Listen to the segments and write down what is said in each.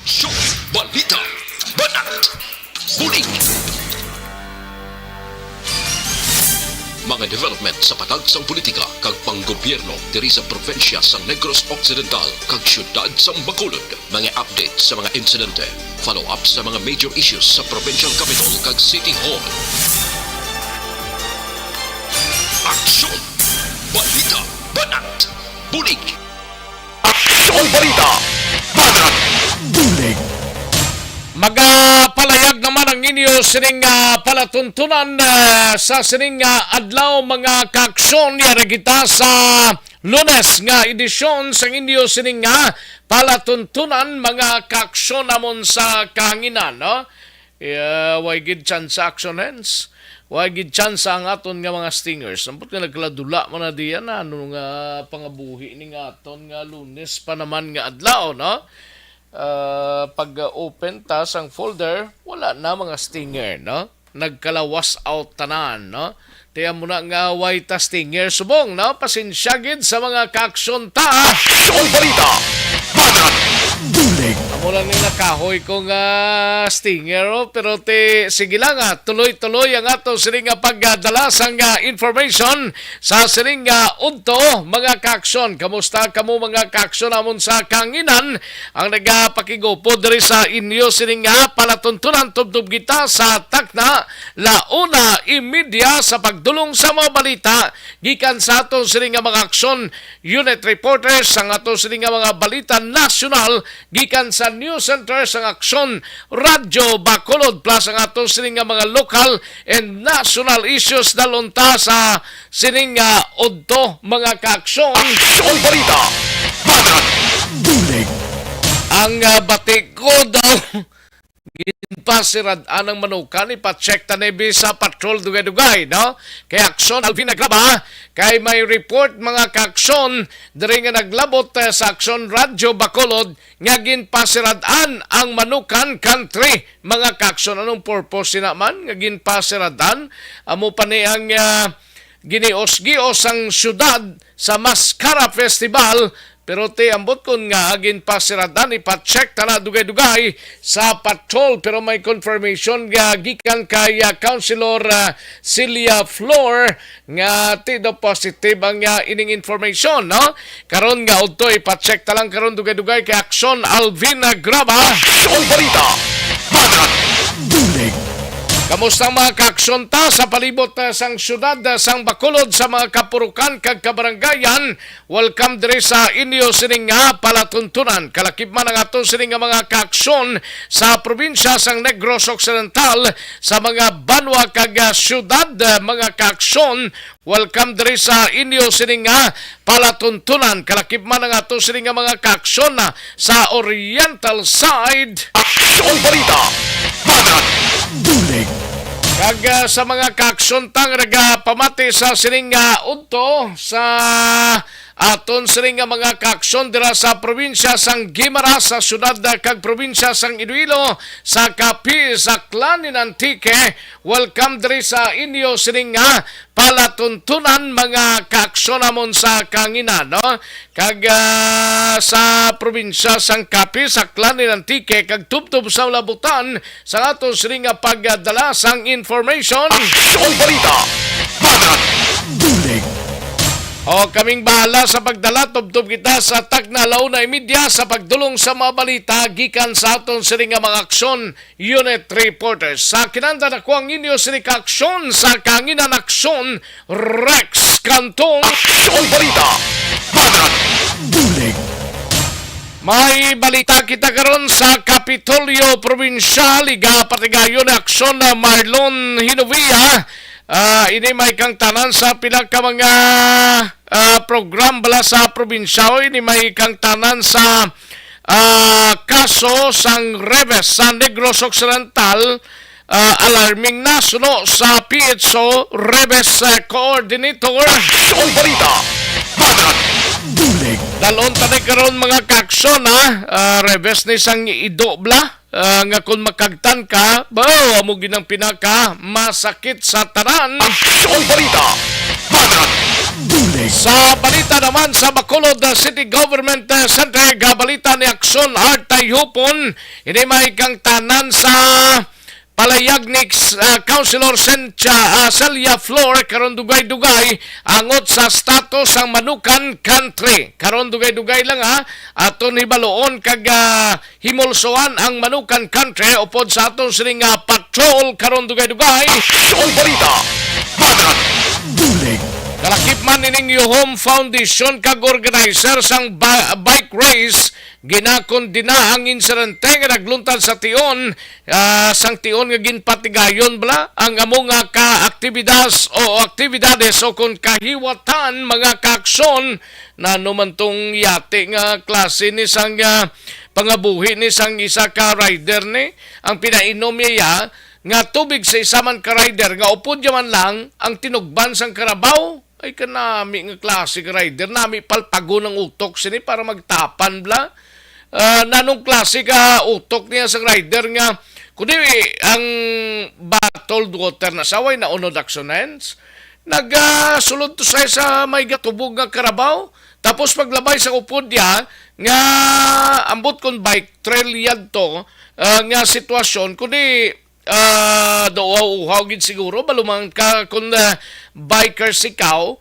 Aksyon, balita, banat, bulig. Mga development sa patagsang politika kag panggobyerno diri sa probinsya sa Negros Occidental kag syudad sa Bacolod. Mga update sa mga insidente, follow up sa mga major issues sa provincial capital kag city hall. Aksyon, balita, banat, bulig. Aksyon, balita, banat, bulig. Magapalayag naman ang inyo sining palatuntunan sa sining adlaw mga kaaksyon yara kita sa Lunes nga edisyon sa inyo sining palatuntunan mga kaaksyon namon sa kahanginan, no? Way gid chance sa action hands. Way gid chance ang aton nga mga stingers. Sampot nga nagladula man na diyan ano nga pangabuhi ni nga aton nga Lunes pa naman nga adlaw, no? Pag-open ta sang folder, wala na mga stinger, no? Nagkalawas out tanan, no? Tiya mo na nga way ta stinger subong, no? Pasensya gid sa mga kaaksyon ta. Aksyon, balita, banat, bulig. Amo lang ni nakahoy ko nga stinger, oh, pero sige lang tuloy-tuloy ang ato sining nga pagdala sang information sa sining udto mga kaaksyon. Kamusta kamo mga kaaksyon namon sa kanginan ang nagapakigupo diri sa inyo sining palatuntunan tubtub kita sa takna launa imedya sa pagdulong sa mga balita gikan sa ato sining mga aksyon unit reporters ang ato sining mga balita nasyonal gikan sa News Center sang Aksyon Radyo Bacolod plus ang ato sining mga local and national issues dalunta sa sining udto mga kaaksyon. Aksyon, balita, banat, bulig. Ang batik ko daw ginpasiradaan ang manukan ipacheck ta nebi sa patrol dugay-dugay, no? Kay aksyon Alvin naglaba kay may report mga kaaksyon diri nga naglabot sa Aksyon Radyo Bacolod nga ginpasiradaan ang manukan country mga kaaksyon. Anong purpose naman nga ginpasiradaan? Amo pa ni ang ginios-gios ang syudad sa Mascara Festival. Pero ambot kon nga agin pasiradan ipa-check tana dugay-dugay sa patrol pero may confirmation nga gikan kay Councilor Celia Flor nga daw positive ang ining information, no? Karon nga udto ipa-check ta lang karon dugay-dugay kay Aksyon Alvin Graba. Aksyon, balita, banat, bulig. Kamusta mga kaaksyon ta sa palibot sang syudad sang Bacolod sa mga kapurukan kag kabaranggayan? Welcome diri sa inyo sining palatuntunan. Kalakip man ang aton sining mga kaaksyon sa probinsya sang Negros Occidental sa mga banwa kag syudad mga kaaksyon. Welcome diri sa inyo sining palatuntunan. Kalakip man ang aton sining mga kaaksyon sa Oriental side. Aksyon, balita, banat, bulig. Kag sa mga kaaksyon tang pamati sa sining udto sa aton sining mga kaaksyon dira sa probinsya sang Guimaras sa syudad kag probinsya sang Iloilo sa Capi sa Klanin Antique. Welcome diri sa inyo sining palatuntunan mga kaaksyon namon sa kanginan, no? Kag sa probinsya sang Capi sa Klanin Antique kag tubtub sa labutan sa aton sining pagdala sang information. Aksyon, balita, banat, bulig. O kaming bahala sa pagdala tubtub kita sa takna launa media sa pagdulong sa mga balita gikan sa aton sining mga aksyon unit reporters. Sa kinanda na ko ang inyo sining kaaksyon sa kanginan aksyon Rex Cantong. Aksyon, balita, banat, bulig. May balita kita karon sa Kapitolyo Provincial iga patigayon aksyon na Marlon Hinovia. Ini may kang tanan sa pila ka mga program bala sa probinsya. Ini may kang tanan sa kaso sang Rebes sa Negros Occidental. Alarming na suno sa PHO Rebes Coordinator. Aksyon, balita, banat, bulig. Dalon tani karon mga kaaksyon Rebes ni sang idobla. Nga kung makagtan ka, amo ginang pinaka masakit sa tanan. Aksyon, balita, banat, bulig. Sa balita naman sa Bacolod City Government Center, gabalita ni Aksyon Art Tayupon, ini may kang tanan sa palayag ni Councilor Celia Flor karon dugay-dugay angot sa status ang Manukan Country. Karon dugay-dugay lang aton hibaloon kag himulsoan ang Manukan Country upod sa aton sining patrol karon dugay-dugay. Aksyon Balita, Bagat, Kalakip man ining Home Foundation kag organizer sang bike race, ginakondina ang insidente nga nagluntad sa Tion, sang Tion nga ginpatigayon bala ang among ka-aktibidades o kung kahiwatan mga kaaksyon na numantong yate nga klase ni sang pangabuhi ni sang isa ka rider ni ang pinainom niya nga tubig sa isa man ka rider nga upod yaman lang ang tinugban sang karabaw ay kanami nga classic rider nami palpago ng utok sini para magtapan bla nanong klase ka utok niya sa rider nga kundi ang bottled water na saway na unod aksonens nagsulod to sa may gatubog nga karabaw tapos paglabay sa upod niya nga ambot kon bike trail yan to nga sitwasyon kundi uhaw gid siguro balumang ka kung bikers ikaw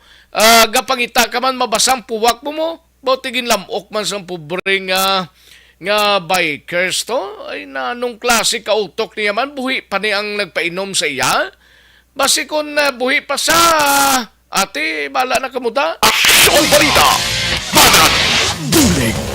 gapangita ka man mabasang puwak mo bautigin lamok man sa pobre nga bikers to ay nanong klase ka utok niya man buhi pa ni ang nagpainom sa iya basi kung buhi pa sa ate bala na kamuda. Aksyon Balita, Bagat,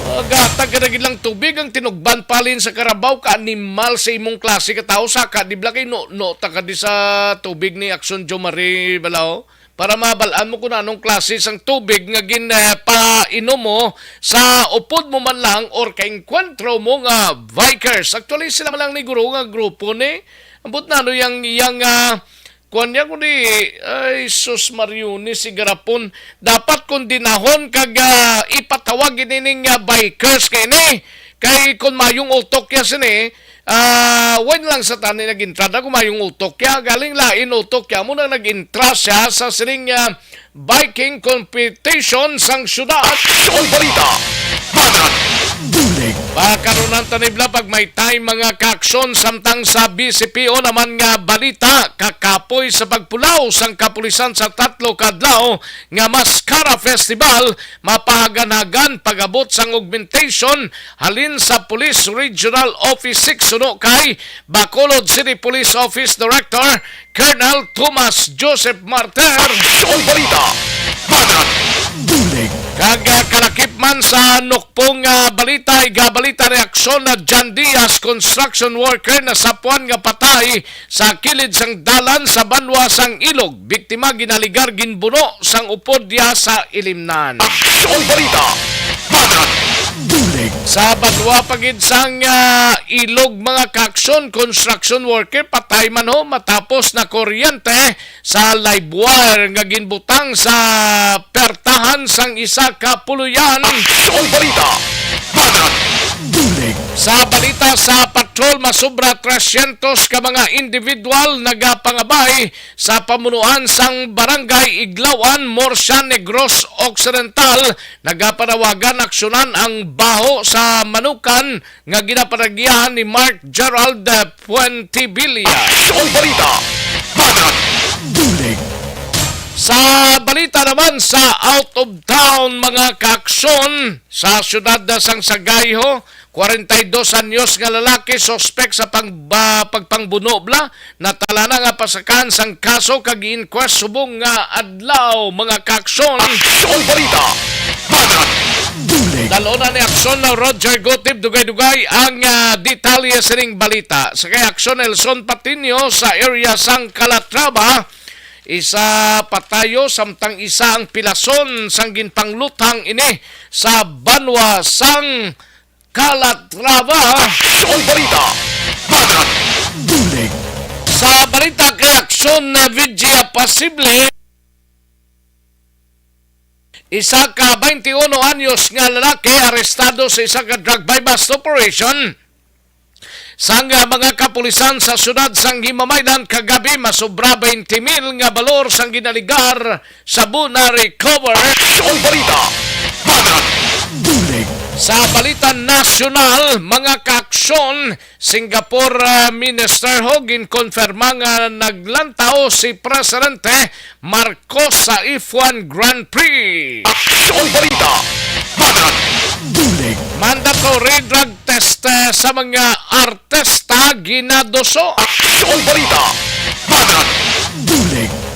Gatag ka lang tubig ang tinugban palin sa karabaw ka animal sa imong klase ka tao sa ka di blakay no ta ka di sa tubig ni Aksyon Jo Marie Balao para mabalaan mo kung anong klase sang tubig nga ginpainom mo sa upod mo man lang or kainkwentro mo nga bikers. Actually sila man lang ni guro nga grupo ni ambot na no yang kuan niya kundi ay sus Mariuni si Garapon dapat kung dinahon kag ipatawag ining bikers kay kung mayong utok ya sini when lang sa tani nag-entrada kung mayong utok ya galing lain utok ya muna nag-entra siya sa sining biking competition sang syudad. Aksyon Balita, Bagat, Pagkaroon tanibla pag may time mga kaaksyon samtang sa BCPO naman nga balita kakapoy sa pagpulaw sang kapulisan sa 3 kadlaw nga Mascara Festival mapahaganagan pagabot sang augmentation halin sa Police Regional Office 6 suno kay Bacolod City Police Office Director Colonel Thomas Joseph Marter. Aksyon Balita, Bagat, Kag kalakip man sa nukpong balita, igabalita reaksyon na John Diaz, construction worker na sapuan nga patay sa kilid sang dalan sa Banwa sang Ilog. Biktima ginaligar ginbuno sang upod diya sa ilimnan. Aksyon Balita, Bagat, Sa Banwa pagid sang Ilog mga kaaksyon, construction worker patay man matapos na kuryente sa live wire nga ginbutang sa pertahan sang isa ka puluyan. Aksyon Balita, Bagat, Sa balita sa patrol, masubra 300 ka mga individual nagapangabay sa pamunuan sang barangay Iglawan, Morsia, Negros Occidental. Nagapanawagan aksyonan ang baho sa Manukan nga ginapanagyahan ni Mark Gerald Puentevilla. Aksyon Balita, Bagat, Sa balita naman sa out of town mga kaaksyon sa syudad sang Sagayho, 42 anyos nga lalaki sospek sa pagpangbuno bla natala na nga pasakan sang kaso kag inquest subong nga adlaw mga kaaksyon. Aksyon Balita, Bagat, Dalona ni aksyon na Roger Gotib dugay-dugay ang detalye sining balita sa kay aksyon Elson Patinio sa area sang Calatrava. Isa patayo samtang isa ang pilason sang ginpanglutang ini sa Banwa sang Calatrava. Aksyon Balita, Bagat, Sa balita kay aksyon na Vidya Pasible, isa ka 21 anyos nga lalaki arestado sa isa ka drug buy bust operation sang mga kapulisan sa syudad sang Himamaydan kagabi masobra 20,000 nga balor sang ginaligar sa buna recover. Aksyon Balita, Bagat, Bulig, Sa balitan nasyonal, mga kaaksyon, Singapore Minister ho ginkonfirma nga naglantaw si Presidente Marcos sa F1 Grand Prix. Aksyon Balita, Bagat, Bulig, Mandatory drug test sa mga artista ginadoso. Aksyon Balita, Bagat, Bulig,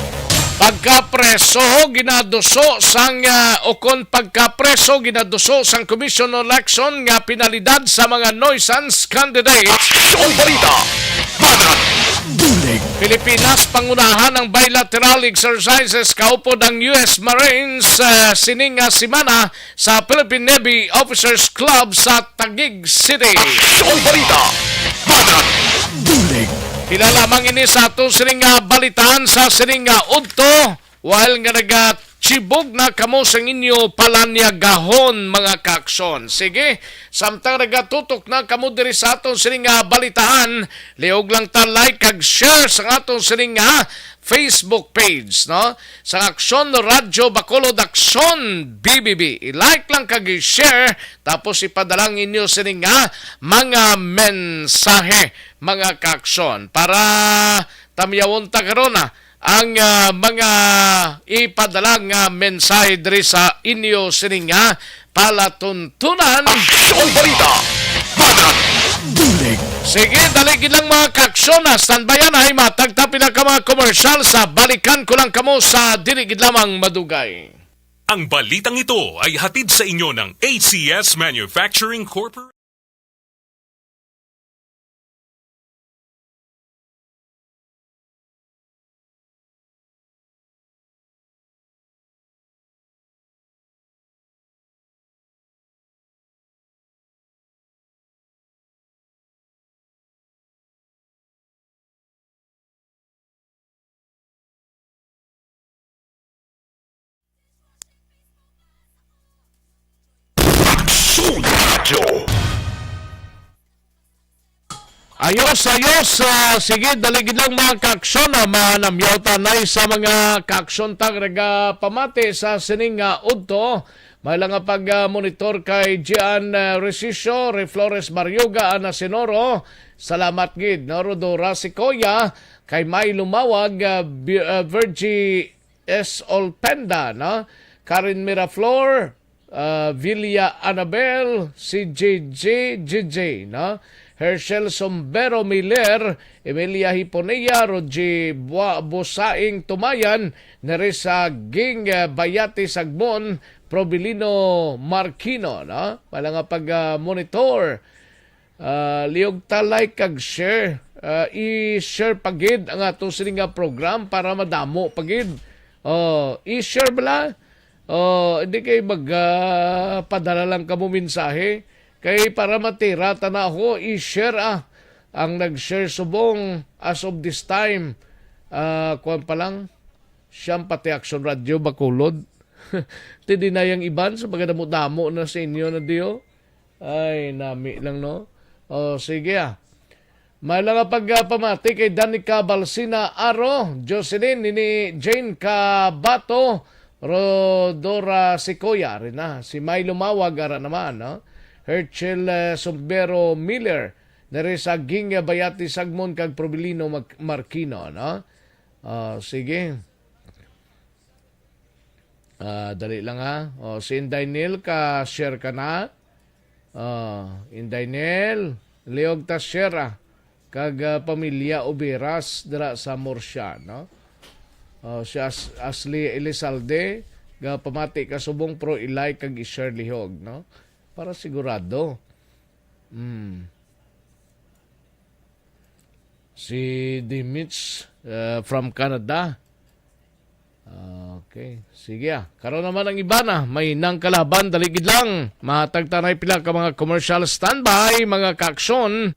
Pagkapreso ginaduso sang okon pagkapreso ginaduso sang Commission on Election nga pinalidad sa mga nuisance candidates. Aksyon Balita, Bagat, Bulig, Pilipinas pangunahan ng bilateral exercises kaupod ang US Marines sining simana sa Philippine Navy Officers Club sa Taguig City. Aksyon Balita, Bagat, Bulig, Ilalamang ini sa atong sining balitaan sa sining udto while nga nagachibog na kamo sa inyo palanyagahon mga kaaksyon. Sige, samtang nagatutok na kamo diri sa atong sining balitaan, liog lang ta like kag share sa atong sining Facebook page, no? Sa Aksyon Radyo Bacolod Aksyon BBB. I-like lang kag i-share tapos ipadalang inyo sining mga mensahe mga kaaksyon para tamyawon ta karon ang mga ipadalang mensahe diri sa inyo sining palatuntunan. Aksyon Balita, Bagat, Bulig, Sige, daligid lang mga kaaksyon. Standbayan ay matagtapin ka mga komersyal sa balikan ko lang kamo sa diligid lamang madugay. Ang balitang ito ay hatid sa inyo ng ACS Manufacturing Corporation. Radyo, Ayos. Sige, daligid lang mga kaaksyon. Manamyaw tanay sa mga kaaksyon tag pamati sa sining udto. May lang pag-monitor kay Gian Resicio, Reflores Baryoga, Ana Senoro. Salamat gid. Rodora Sicoya, kay May Lumawag, Virgie S. Olpenda, no? Karen Miraflor, Villa Annabel, si JJ, no? Herschel Sombero Miller, Emilia Hiponea, Roji Bosaing Tumayan, Neresa Ging Bayati Sagbon, Probilino Marquino, no? Wala nga pag-monitor. Liog ta like kag share. I-share pagid ang atong sining program para madamo pagid. I-share bala. Hindi kay magpadala lang kamo mensahe. Kay para matira tanaho i-share ang nag-share subong as of this time. Kuwan pa lang siyang pati Aksyon Radio Bacolod. Tindi na yung iban sa pagdamo-damo na sa inyo na diyo. Ay, nami lang no. Sige May lang pagpamati kay Danica Balsina Aro, Jocelyn, ni Jane Cabato, Rodora Sicoya rin si May Lumawag ara naman, no? Herschel Sombero Miller, Neresa Ging Bayati Sagmon kag Probilino Marquino, no? Sige. Dali lang si Inday Nel ka share ka na. Inday Nel, liog ta share kag pamilya Oberas dira sa Murcia, no? Si Ashley Elizalde ga pamati ka subong pro ilay kag i-share lihog, no? Para sigurado. Si Dimitz from Canada. Okay. Sige Karon naman ang iba na. May nang kalaban. Daligid lang. Matagtanay pila ka mga commercial standby, mga kaaksyon.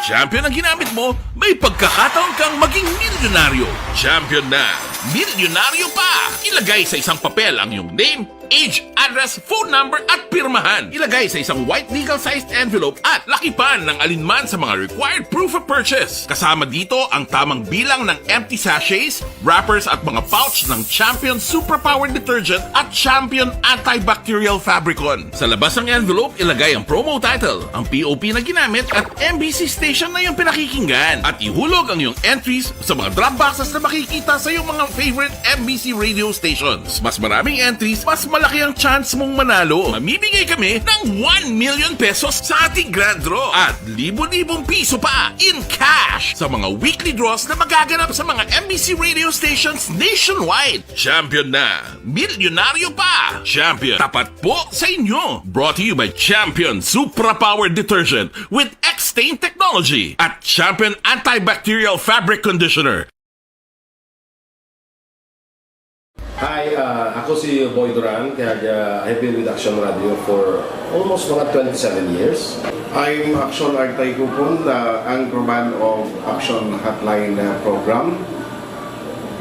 Champion ang ginamit mo, may pagkakataon kang maging milyonaryo. Champion na, milyonaryo pa! Ilagay sa isang papel ang iyong name, age, address, phone number at pirmahan. Ilagay sa isang white legal-sized envelope at lakipan ng alinman sa mga required proof of purchase. Kasama dito ang tamang bilang ng empty sachets, wrappers at mga pouch ng Champion Superpower Detergent at Champion Antibacterial Fabricon. Sa labas ng envelope, ilagay ang promo title, ang POP na ginamit at MBC station na yung pinakikinggan. At ihulog ang iyong entries sa mga drop boxes na makikita sa iyong mga favorite MBC radio stations. Mas maraming entries, mas malaki ang chance mong manalo. Mamimigay kami ng 1 million pesos sa ating grand draw at libo-libong piso pa in cash sa mga weekly draws na magaganap sa mga MBC radio stations nationwide. Champion na, milyonaryo pa! Champion, tapat po sa inyo. Brought to you by Champion Supra Power Detergent with X-Stain Technology at Champion Antibacterial Fabric Conditioner. Hi, ako si Boy Duran, kaya I've been with Action Radio for almost mga 27 years. I'm Action Artay Kupon, the anchorman of Action Hotline program.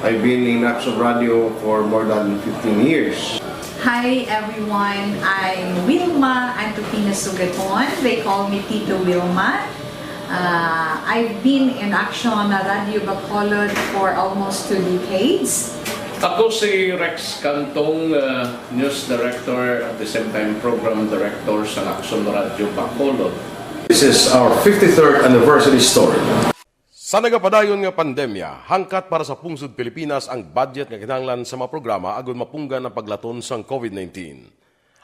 I've been in Action Radio for more than 15 years. Hi everyone, I'm Wilma Antopina Sugaton. They call me Tito Wilma. I've been in Action Radio Bacolod for almost 2 decades. Ako si Rex Cantong, News Director at the same time Program Director sa Action Radio Bacolod. This is our 53rd anniversary story. Sa nagapadayon nga pandemya, hangkat para sa pungsod Pilipinas ang budget nga kinahanglan sa mga programa agon mapunggan ang paglaton sang COVID-19.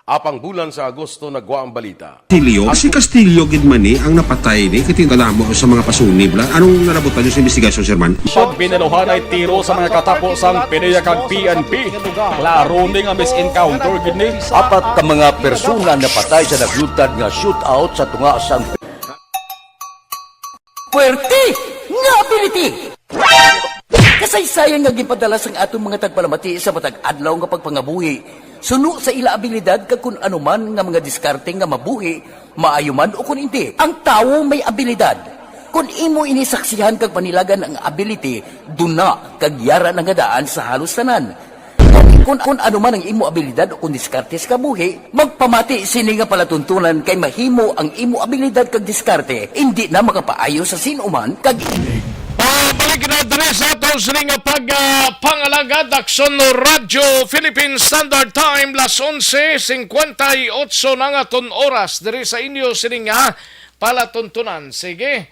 Apang bulan sa Agosto nagwa ang balita. Si Castillo gidmani ang napatay ni kitingala mo sa mga pasunib la. Anong narabutan niyo sa investigasyon, Sir Man? Pag binaluhan ay tiro sa mga katapos ang PNP kag PNP. Klaro ni nga misencounter gid ni. Apat ka mga persona na patay sa naglutad nga shootout sa tunga sang Puerte nga ability. Kasaysayan nga gipadala sang atong mga tagpalamati sa matag adlaw nga pagpangabuhi. Suno sa ila abilidad kag kun anuman nga mga diskarte nga mabuhi, maayo man o kun hindi. Ang tawo may abilidad. Kung imo inisaksihan kag panilagan ang ability, duna kag yara nga daan sa halos tanan. Kung anuman ang imo abilidad o kun diskarte sa kabuhi, magpamati sini nga palatuntunan kay mahimo ang imo abilidad kag diskarte, hindi na makapaayo sa sinuman kag Balik na diri sa atong sining pag-pangalagad Action Radio Philippine Standard Time las 11:58 na nga ton oras diri sa inyo sining palatuntunan. Sige.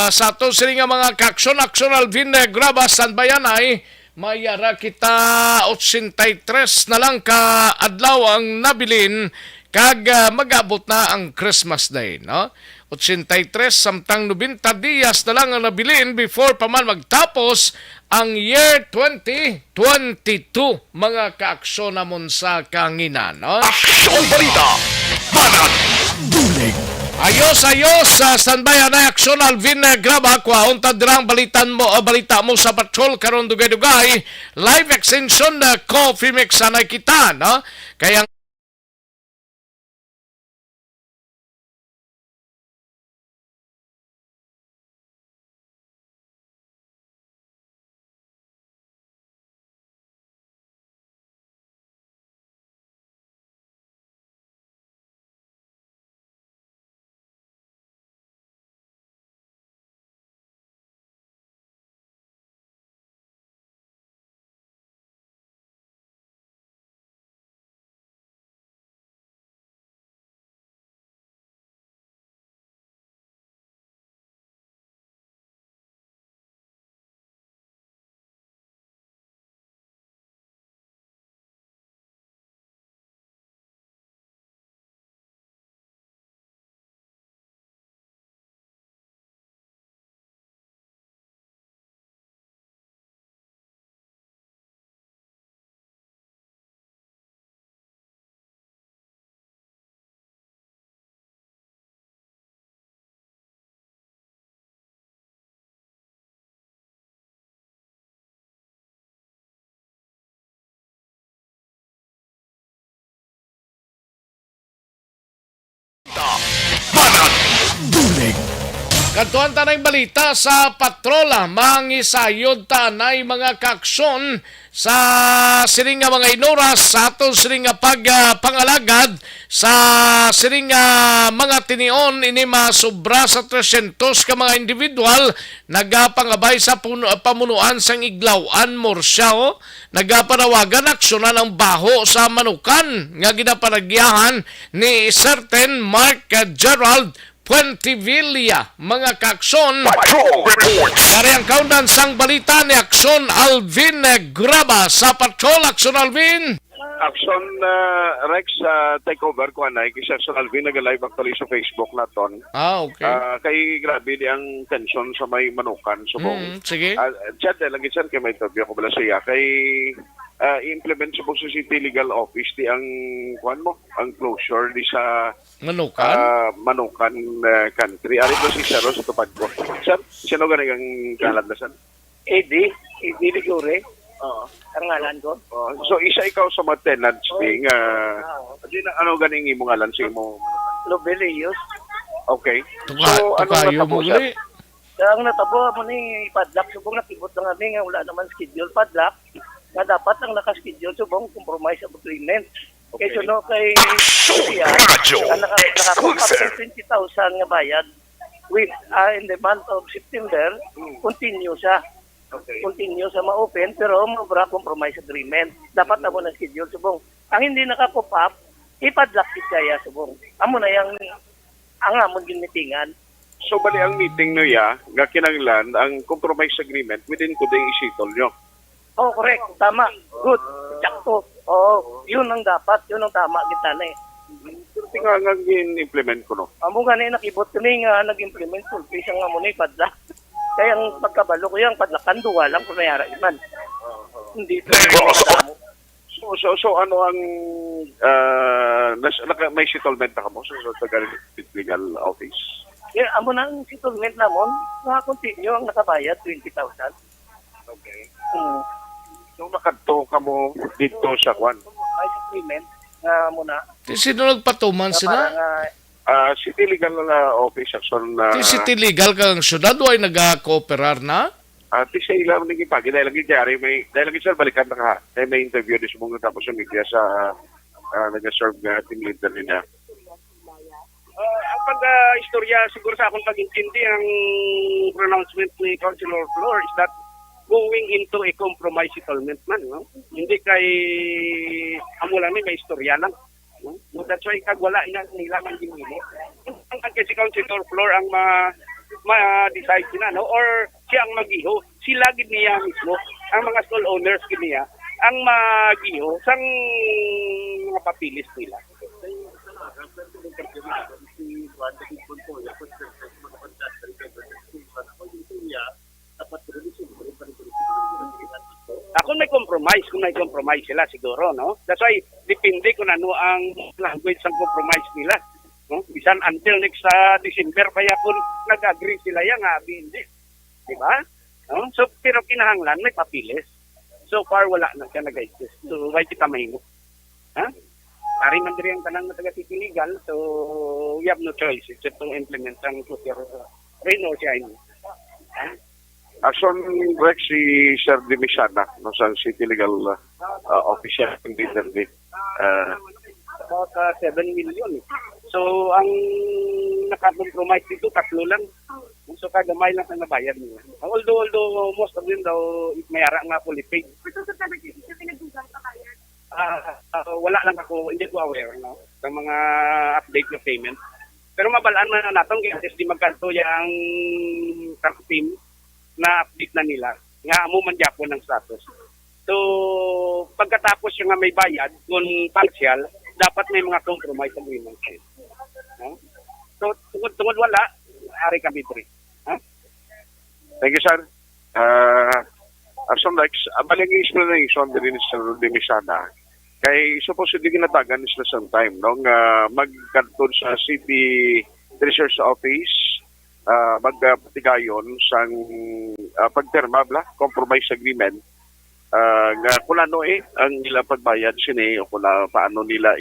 Sa atong sining mga kaksyon Alvin Grabas and Bayanay, mayara kita 83 na lang ka adlaw ang nabilin kag mag-abot na ang Christmas Day, no? 83 samtang 90 días na lang ang nabilin before pa man magtapos ang year 2022, mga kaaksyon namon sa kanginan, no? Aksyon Balita, Banat, Dulig. Ayos sa standby na Aksyon Alvin Graba kwa unta dirang balita mo sa patrol karon dugay-dugay live extension na coffee mix sanay kita, no? Kaya Kantuan tanay balita sa patrola, mangisayod tanay mga kaksyon sa siring nga mga inoras sa aton siring nga pangalagad sa siring nga mga tinion ini masobra sa 300 ka mga individual nagapangabay sa pamunuan sang Iglawan Morsao, nagapanawagan aksyonan ang baho sa Manukan nga ginapanagyahan ni certain Mark Gerald Puentevilla, mga kakson. Kari ang kaunan sang balita ni Akson Alvin Graba sa Patrol. Akson Alvin. Action Rex takeover ko anay kay Action Alvin nag-live actually sa Facebook naton. Okay. Kay grabe di ang tension sa may Manukan subong. Sige. Chat lagi chat kay may interview ko bala siya kay implement sa sa City Legal Office di ang kuan mo ang closure di sa Manukan. Manukan country. Ari ba si Saro sa tupad ko. Sir, sino gani ang kalandasan? Eddie Ligure. Oo, ang ngalan ko. So isa ikaw sa mga tenants being ano ganing imong ngalan sa imong Lobelius. Okay. So ano natabo sir? Ang natabo mo ni padlock subong nakibot lang kami nga wala naman schedule padlock. Na dapat ang naka-schedule subong compromise agreement. Okay. Kay no kay siya naka-compare 20,000 nga bayad with in the month of September continue siya. Okay. Continue sa ma-open pero mabra compromise agreement. Dapat amo na schedule subong. Ang hindi naka-pop up, ipadlock kaya subong. Amo na yang ang amon ginitingan. So bali ang meeting no ya, nga kinahanglan ang compromise agreement within today isitol nyo. Oh, correct. Tama. Good. Sakto. Oo. Yun ang dapat. Yun ang tama kita na eh. Tinga nga implement ko no. Amo nga na nakibot kami nga nag-implement full face ang amo na ipadlock. Kaya ang pagkabalo ko yung padlakan duwa lang kung mayara iman. Hindi ito So ano ang may settlement na ka mo sa legal office? Yeah, amo na ang settlement namon, continue ang nakabayad 20,000. Okay. So nakadto ka mo dito sa kwan? May settlement mo na. Sino nagpatuman sila? City Legal Office Action. City Legal kang syudad ay nag-cooperar na? Ti sa ilang nagipagi dahil lagi jari dahil lagi sir balikan na ka. Dahil may interview di sumong tapos yung media sa nag-serve na team leader niya. Ang pag-istorya siguro sa akong pag-intindi ang pronouncement ni Councilor Flor is that going into a compromise settlement man, no? Hindi kay amo lang may istorya lang. No? That's why kagwala nila ang ginili. Ang kasi Councilor Flor ang ma-decide na, no? Or siya ang mag-iho. Sila gid niya mismo, ang mga stall owners gid niya, ang mag-iho sang mga papilis nila. Kung may compromise sila siguro, no? That's why depende kung ano ang language ng compromise nila, no? Bisan until next December kaya kung nag-agree sila yang hindi. Di ba? No? So pero kinahanglan may papilis. So far wala na siya nag-exist. So why kita mahimo? Ha? Ari man diri ang tanang taga-City Legal, so we have no choice except to implement ang Reno siya ini. Ha? Action Rex si Sir Dimisana no sa City Legal Official Leader About 7 million. So ang naka-compromise dito tatlo lang. So kagamay lang ang nabayad nila. Although most of them daw mayara nga fully paid. Wala lang ako, hindi ko aware no ng mga update na payment. Pero mabalaan man natong kaya di magkanto yang team na update na nila nga amo man gyapon ng status. So pagkatapos yung nga may bayad kung partial, dapat may mga compromise agreement. No? So tungod wala, ari kami diri. Thank you, sir. Action Rex, baling explanation din ni Sir Dimisana. Kay supposedly ginatagan is some time no nga magkanton sa City Treasurer's Office magpatigayon sang pagterma compromise agreement nga kulano ang nila pagbayad sini o kula paano nila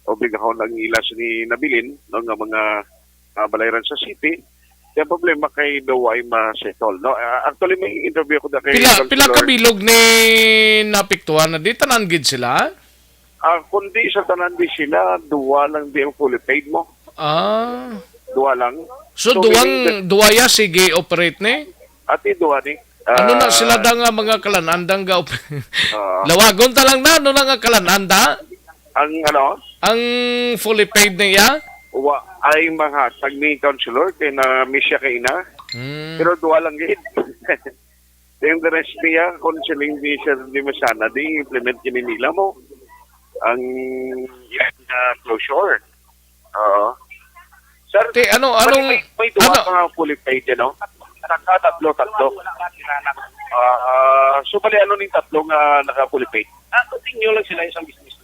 obligahon ang ila sini nabilin no nga mga balayran sa city Kaya problema kay Daway ma-settle. No? Actually, may interview ko na kay Pila kabilog ni napiktuhan na di tanan gid sila? Kundi sa tanan di sila, duwa lang di ang fully paid mo. Duwa lang. So duwaya sige operate ni? Ati duwa ni. Ano na sila da nga mga kalanandang ga lawagon ta lang na ano na nga kalananda? Ang ano? Ang fully paid niya? Ay mahatag ni Councilor kay na misya kay ina. Pero duwa lang gid. Yung the rest niya, counseling di siya di masana, di implement yun nila mo. Ang closure. Oo. Sir, anong may duwa ka nga fully paid, no? Tatlo. So, bali ano ning tatlo nga naka-fully paid? Continue lang sila isang business.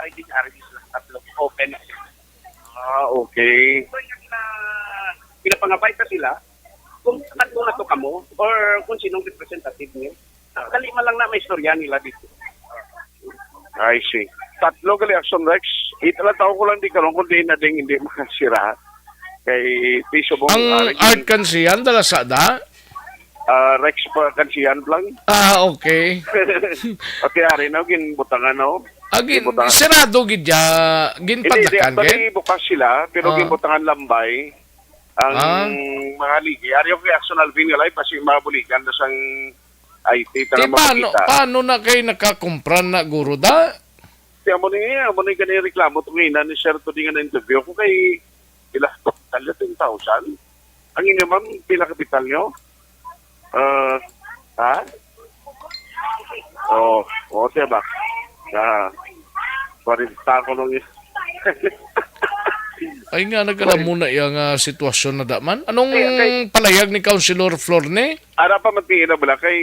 RD sila. Tatlo. Open. Okay. Pinapangabay ka sila kung tatlo na to kamo or kung sinong representative niyo. Kalima lang na may istorya nila dito. I see. Tatlo gali action Rex. Itala tao ko lang di karon kundi na ding hindi makasira. Kay piso mo ang art kansiyan dala sa da? Rex pa kansiyan lang. Okay. Okay, ari na ginbutangan no. Agin sirado gid ya ginpatakan kay. Hindi bukas sila pero ginbutangan lambay. Ang mga ligi. Ari yung reaction Alvin nila kasi mabulikan na sang IT para makita. Paano na kayo nakakumpra na guro da? Amo ni ganyan reklamo tungina ni Sir to nga na interview ko kay ilang total 10,000. Ang inyo ma'am, pila kapital nyo? Ha? Diba? 40 ko nung Ay nga, nagkala muna yung sitwasyon na daman. Anong palayag ni Councilor Florne? Ara pa magtingin na bala kay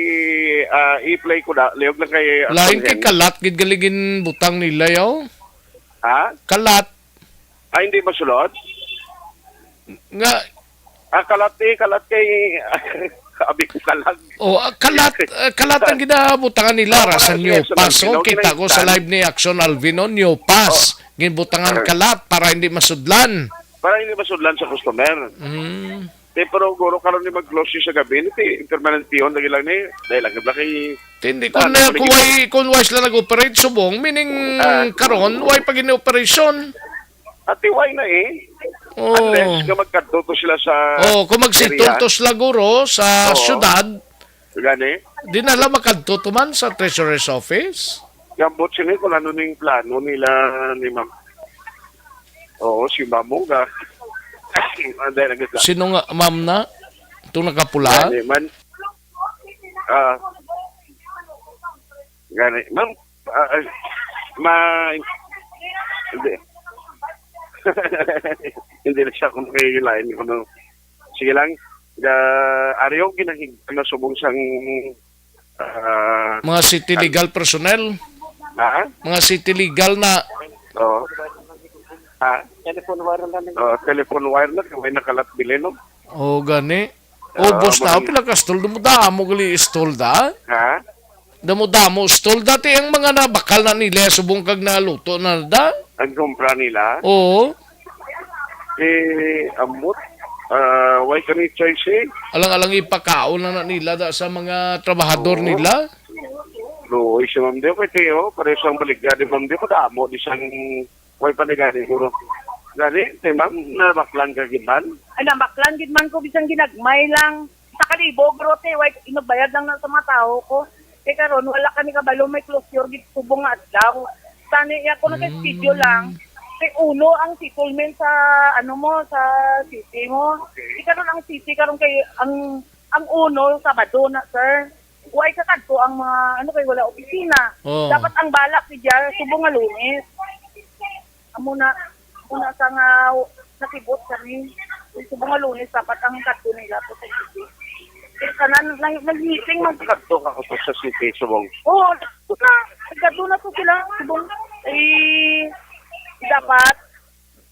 i-play ko na. Liyog lang kay... Lain kay kalat, gidgaligin butang nila yaw. Ha? Kalat. Hindi masulod? Nga... kalat kay... Abi ko kalag. Kalat ang ginabutangan nila. Rasan nyo paso. Kita ko sa live ni Action Alvino, nyo pas. Ginbutangan kalat para hindi masudlan. Para hindi masudlan sa customer. Pero guro karon ni mag-close sa gabi ni permanent pion lagi lang ni dahil lang kay hindi kung why sila nag-operate subong meaning karon why pag ini-operation. At why na unless ka magkadto sila sa kung magsitulto sila guro sa syudad. Gani? Di na lang makadto man sa Treasurer's Office. Gambot sila kung ano ning plano nila ni ma'am. Si Mamo ga. Sino nga ma'am na? Itong nakapula? Gani, man. Gani. Ma'am, hindi. Hindi na siya kung kayo-lain. Sige lang. Ariyo, ginahig na subong sang mga city legal personnel? Mga city legal na... Telephone wire lang. Telephone wire lang. May nakalat bilin, no? Gani. Boss na, pila ka stol. Damo gali stol da? Damo stol dati ang mga nabakal na nila subong kag naluto na da? Ang kumpra nila? Oo. Amot. Why can it choice Alang-alang ipakaon na nila da sa mga trabahador nila? Isa ma'am diyo kay Teo. Pareho siyang baligyan. Ma'am diyo ko damo. Isang way panigani ko. Gani, ma'am, nabaklan ka gitman? Ay, nabaklan gitman ko. Bisang ginagmay lang. Sa kalibo, grote. Inabayad lang sa mga tao ko. Kaya karon wala kami kabalo. May closure. Gitubong nga daw. Tani, ako nag-studio lang. Kay uno ang settlement sa sa city mo. Ikaron ang city karon kay ang uno Sabado na, sir. Huwag kakadto ang mga kay wala opisina. Dapat ang balak si Jar subong nga Lunes. Muna sa nga nakibot kami. Subong nga Lunes dapat ang kadto nila to sa city. Kanan nag-meeting magkadto ka ko sa city subong. Kadto na to sila subong dapat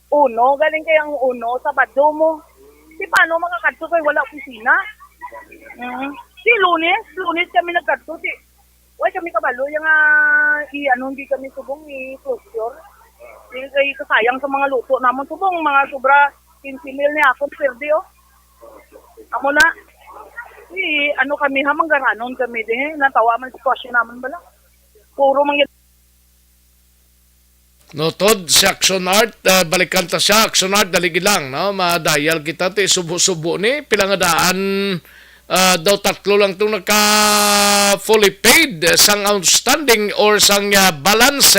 uno, galing kayang uno, Sabado mo. Paano makakadto kay wala opisina? Lunes kami nagkadto. Why kami kabalo yung hindi kami subong closure. Kay kasayang sa mga luto namon subong mga sobra 15 mil niya ako, pwede oh. Amo na. Ano kami, hamang garanon kami din. Natawa man sitwasyon naman bala. Puro mga Notod sa Action Art, balikan ta siya, Action Art, daligi lang, no? Madayal kita, ti subo-subo ni, pilangadaan, daw tatlo lang itong naka-fully paid, sang outstanding or sang balance,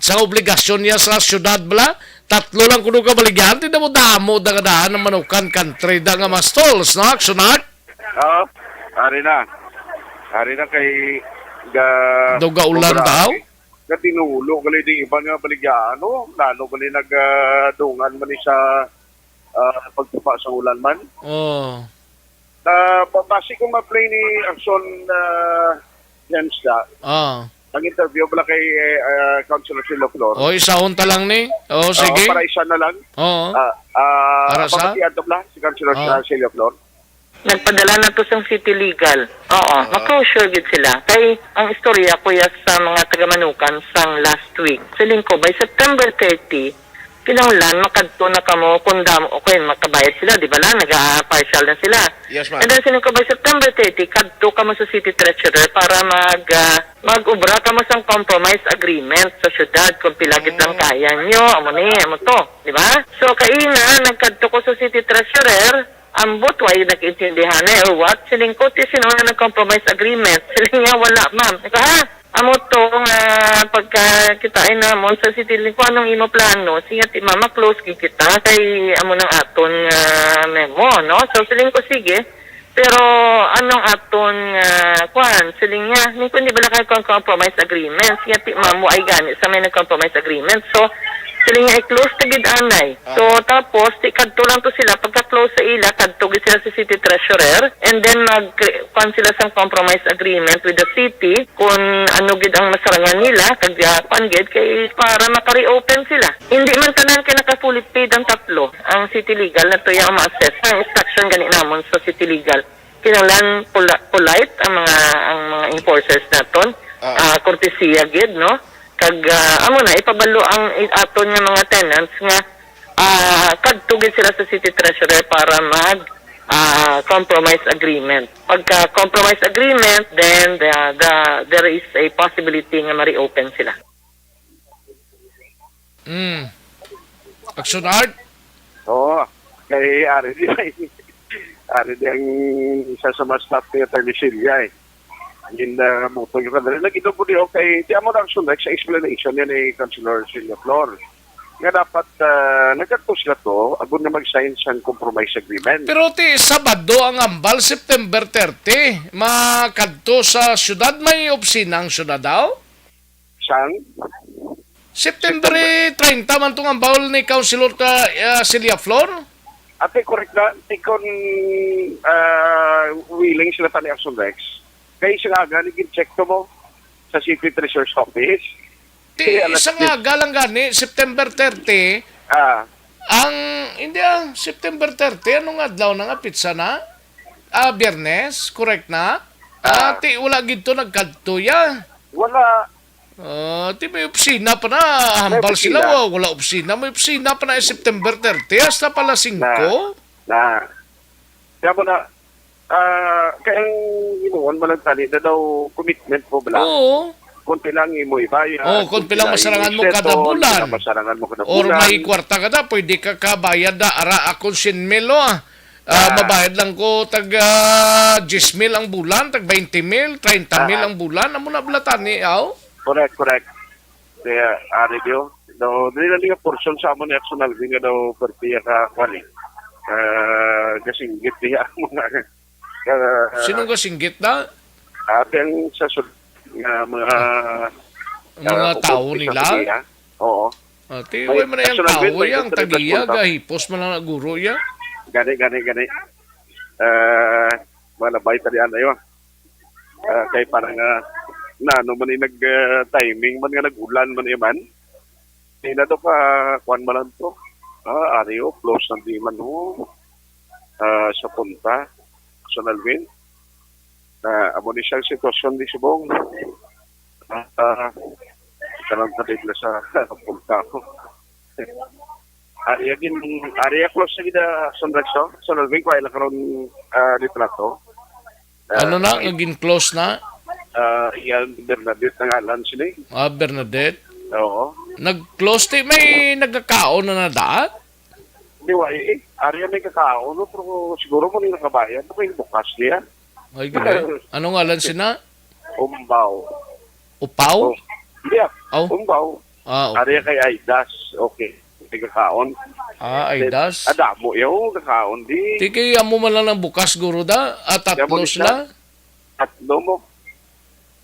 sang obligasyon niya sa syudad bala, tatlo lang kuno ka baligyan, ti mo damo, dagadaan ng manukan country, da nga mas tolls, no? Action Art? Ari na kay Duga ulan daw? Tinulo gali di iba nga baligyaano lalo gali nagdungan man sa pagtupa sa ulan man. Papasi kung ma-play ni Action James da. Ang interview bala kay Councilor Silio Flor. Isahon ta lang ni. Sige. Para isa na lang. Para sa? Si Councilor Silio Flor. Nagpadala na to sa City Legal. Oo, maka-sure gid sila. Kay ang istorya kuya sa mga taga-Manukan sang last week. Siling ko, by September 30, kinahanglan makadto na kamo kung okay, makabayad sila, di ba lang? Nag-partial na sila. Yes, ma'am. And then siling ko, by September 30, kadto kamo sa City Treasurer para mag-ubra kamo sang compromise agreement sa syudad kung pilagit lang kaya nyo. Amo to, di ba? So, kaina, nagkadto ko sa City Treasurer, ambot, why nag-intindihan or what? Siling ko, sinuna ng compromise agreement. Siling nga, wala, ma'am. Ika, amo to, pagkakitain na mo sa City Link, anong imo plano? Sige, mama, close kita, kay amo ng aton memo, no? So, siling ko, sige. Pero, anong aton, siling nga, hindi ba na kayo compromise agreement? Sige, mamo ay gani sa may nag-compromise agreement. So, sila nga i-close na gid-anay. So, tapos, kadto lang to sila. Pagka-close sa ila, kadto gid sila sa City Treasurer. And then, mag-kuhan sila sa compromise agreement with the city kung ano gid ang masarangan nila, kagyapan gid, kay para maka-reopen sila. Hindi man tanan kay naka-fully paid ang tatlo. Ang City Legal na to yung ma-assess. Ang instruction gani namon sa City Legal. Kinanglan polite ang mga enforcers naton. Kortesiya gid, no? Kag amo na ipabalo ang aton nga mga tenants nga kadtugid sila sa City Treasurer para mag compromise agreement. Pagka compromise agreement, then there is a possibility nga ma-reopen sila. Action Art? Oo. Kay Ari di ang isa sa mga staff ni Atty. Silvia mo to yung kadali. Nag-ito po niyo kay di amo lang sunod sa explanation niya ni Councilor Silvia Flor. Nga dapat nagkatto sila to, abon na mag-sign sa compromise agreement. Pero Sabado ang ambal, September 30. Makadto sa syudad, may opsina ang syudad daw? Saan? September 30 man itong ambal ni Councilor Silvia Flor? Ate, correct na. Tikon willing sila pa ni Action Rex. Kaya isang aga, nag-check to mo sa City Treasurer's Office. Isang aga lang gani, September 30. September 30, anong adlaw na nga, pizza na? Biyernes, correct na? Wala gito nagkadto ya. Wala. May opsina pa na, hambal sila, wala opsina. May opsina pa na September 30, hasta pala 5. Kaya mo na, kaya inuwan mo lang tali na daw commitment mo bala. Oo. Kunti lang mo ibayad. Kunti lang masarangan mo kada bulan. Or may kwarta ka na, pwede ka kabayad na, ara akong 100,000 mabayad lang ko tag 10,000 ang bulan, tag 20,000, 30,000 ang bulan. Amo na balatan ni aw? Correct. Kaya, ari diyo. Dili nga portion sa amon ni Action Alvin nga daw pertiya ka kwali. Kasinggit niya mga sinong kasinggit na? Ang sa mga tao nila? Oo. Way man na yung tao yang tagiya, gahipos man lang na guro ya. Gani. Malabay talian na yun. Kay parang man yung nag-timing man nga nag-ulan man yaman. Hindi na to kuhan man lang to. Ariyo, close ng di man sa punta. Action Alvin. Amo ni siyang sitwasyon di Subong. Kanang tatigla sa punta ko. area close sa gida Sondraxo. So nalving ko ay karon litrato. Ano na? Naging close na? Yan, Bernadette ng alan sila eh. Bernadette? Oo. Nag-close may nagkakaon na da? Di ba area may kakao, no? Pero siguro mo rin nakabayan. Ano yung bukas niya? Ay, gano'n. Anong ngalan sina? Umbaw. Upaw? Yeah, Oh. Umbaw. Okay. Area kay Aidas. Okay. May kakaon. Aidas? Adamo yung kakaon di. Di kaya mo man lang ng bukas, guro da? Tatlo sila? Tatlo mo.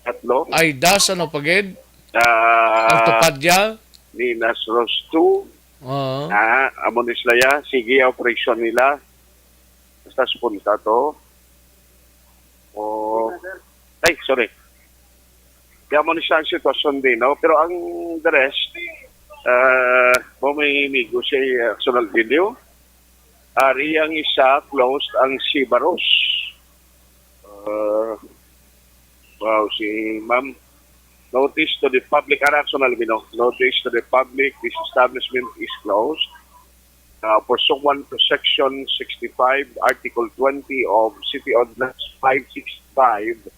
Tatlo. Aidas, ano pagid? Ang tupadya? Ninas Rostu. Amon isla ya. Sige, operation nila. Basta punta to. Ay, sorry. Kaya mo siya ang sitwasyon din, no? Pero ang the rest, may migo siya actual video. Ari ang isa, closed ang Sibaros. Wow, si ma'am. Notice to the public, actual video. Notice to the public, this establishment is closed. Pursuant to Section 65, Article 20 of City Ordinance 565,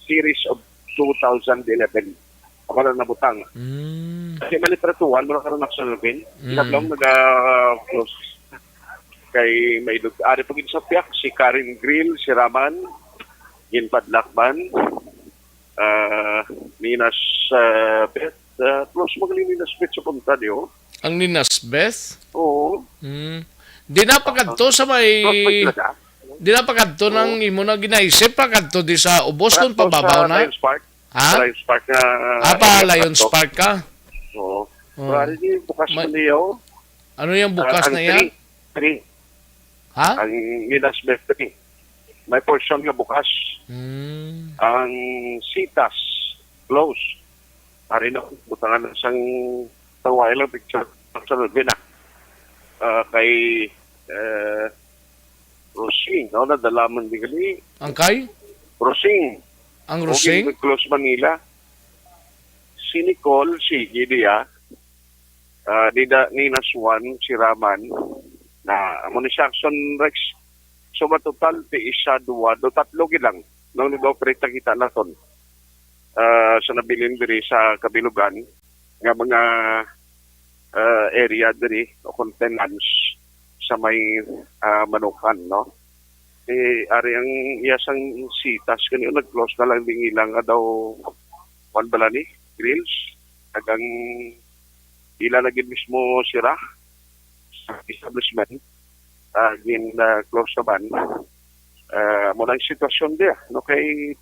Series of 2011. Ako na nabutang. Kasi malitratuan, mula karoon naksalubin. Tatlong nag-close. Kay may ari pagin sa piyak, si Karen Grill, si Raman, Ginpadlakban, Ninas Beth, close magaling Ninas Beth sa punta niyo. Ang Ninas Beth? Oo. Di na pagkadto sa may... Di na pagkadto ng imo na ginaisip, pagkadto di sa ubos kung pababaw na? Lions Park. Ha? Lions Park na... Lions Park ka? Oo. Pero di bukas na niyo. Ano yung bukas na yan? 3. Ha? Ang Ninas Beth 3. May portion nga bukas. Ang Citas, close. Ari na, butangan na siyang tawai lang picture sa Nalvina. Kay Rosing, no? Nadalaman din gali. Ang kay? Rosing. Ang Rosing? Okay, close Manila. Si Nicole, si Gidia, Nina Swan, si Raman, na Jackson Rex. So, matotal, ti isa, duwa, do tatlo gilang. Nung nag-operate na kita na ton. Sa nabilin diri sa Kabilugan, nga mga area diri, o contenance sa may Manukan, no? Ari ang iyasang Citas, kanyo nag-close na lang din ilang daw Balani, Grills, tagang ilalagin mismo sira sa establishment. Close naman muna ang sitwasyon dia no kay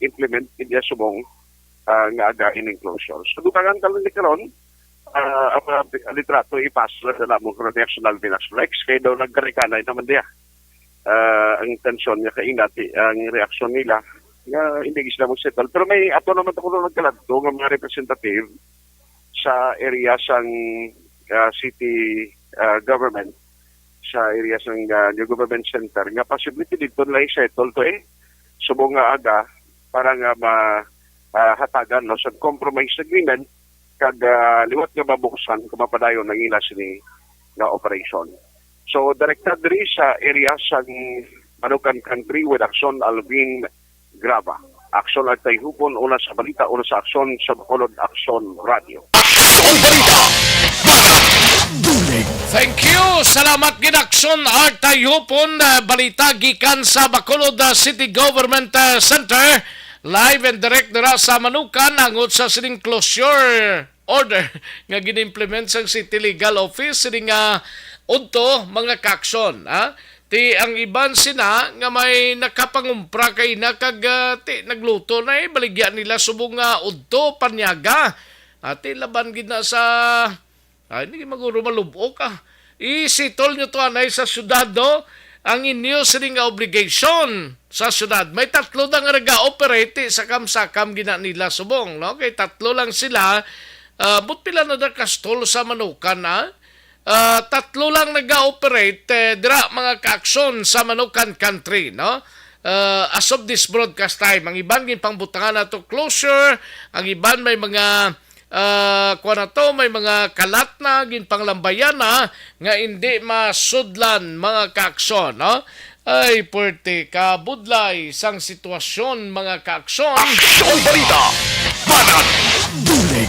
implement niya subong nga again ng closure. So dutangan talang ni karon ang litrato ipasla sa lamang National Vinaslex kay daw nagkarikanay naman dia ang tensyon niya kainati ang reaksyon nila nga hindi sila mag-settle. Pero may ato naman ako nagkaladto ng mga representative sa area sang city government sa areas ng New Government Center nga possibility dito na i-settle to subong nga aga para nga hatagan no sa compromise agreement kag liwat nga mabuksan kung mapadayon ng ila sini nga operation. So direkta diri sa area sa Manukan Country with Action Alvin Graba. Action at Tayhupon, una sa balita, una sa aksyon sa Bacolod Action Radio. Thank you. Salamat Ginaksyon Artayupon. Balita gikan sa Bacolod City Government Center. Live and direct dira sa Manukan hangot sa sining closure order nga ginimplement sa City Legal Office sining udto mga kaksyon. Ti ang iban sina nga may nakapangumpra kay nakag nagluto na baligyan nila subong udto panyaga. Ati laban gid na sa hindi maguro malubok isitol nyo to anay sa syudad no? Ang inyo sining obligation sa syudad. May tatlo na nga nag-operate sa kamsakam gina nila subong. No? Kay tatlo lang sila. But pila na kastol sa Manukan tatlo lang nag-operate dira mga ka-aksyon sa Manukan Country. No? As of this broadcast time, ang iban pangbutangan na to closure, ang iban may mga kuha na to, may mga kalat na, ginpanglambayan na, nga hindi masudlan mga kaaksyon, no? Ay, puwerte ka, budlay, sang sitwasyon, mga kaaksyon. Aksyon Balita! Banat! Dulig!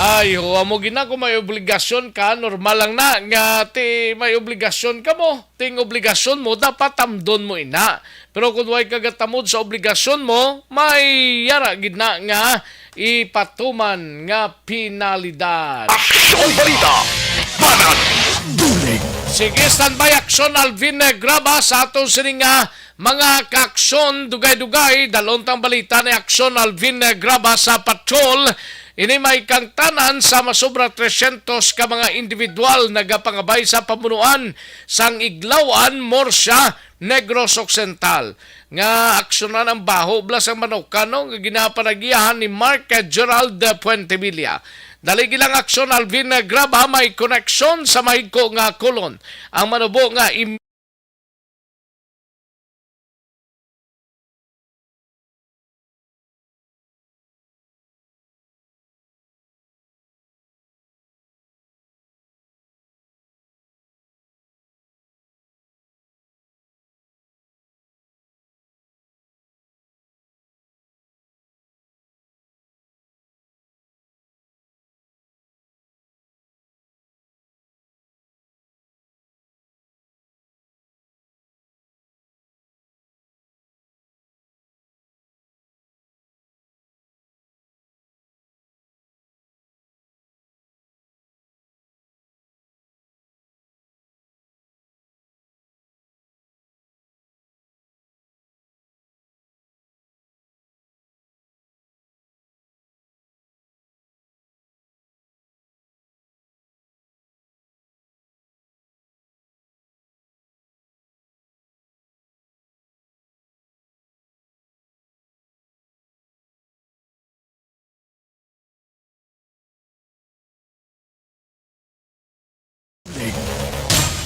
Ay, huwa mo gina kung may obligasyon ka, normal lang na, nga may obligasyon ka mo. Ting obligasyon mo, dapat tamdon mo ina. Pero kung way kagatamod sa obligasyon mo, may yara gina nga ipatuman nga penalidad. Aksyon Balita! Banat! Dulig! Sige, standby aksyon Alvin Graba sa atong sininga mga kaaksyon dugay-dugay. Dalontang balita ni aksyon Alvin Graba sa patrol. Ini may kangtanan sa masobra 300 ka mga individual nagapangabay sa pamunuan sang Iglawan, Morsya, Negros Occidental. Nga aksyonan ang baho blas ang manokano nga ginapanagiyahan ni Mark Gerald Puentevilla. Dali gilang aksyon Alvin Graba may koneksyon sa mahigko nga kulon. Ang manubo nga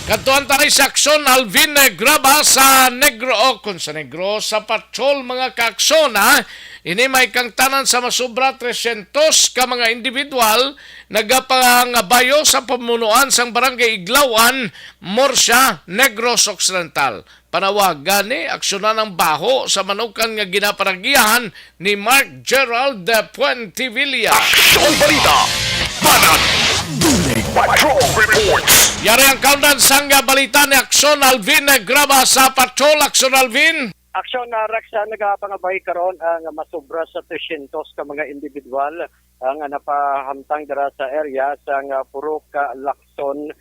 Katuan tayo sa aksyon Alvin Graba sa Negro sa patrol mga kaaksyon ha. Ini may kangtanan sa masobra 300 ka mga individual nagapangabayo sa pamunuan sang barangay Iglawan, Morsya, Negros Occidental. Panawagan ni aksyonan ng baho sa manukan nga ginaparagiyahan ni Mark Gerald Puentevilla. Aksyon Balita! Banat! Dulig! Patrol Reports! Yari ang countdown sang balita ni Aksyon Alvin Graba sa Patrol. Aksyon Alvin! Aksyon na Raksa nagapangabay karon ang masobra sa 300 ka mga individual ang napahamtang dara sa area sang Purok, Lacson,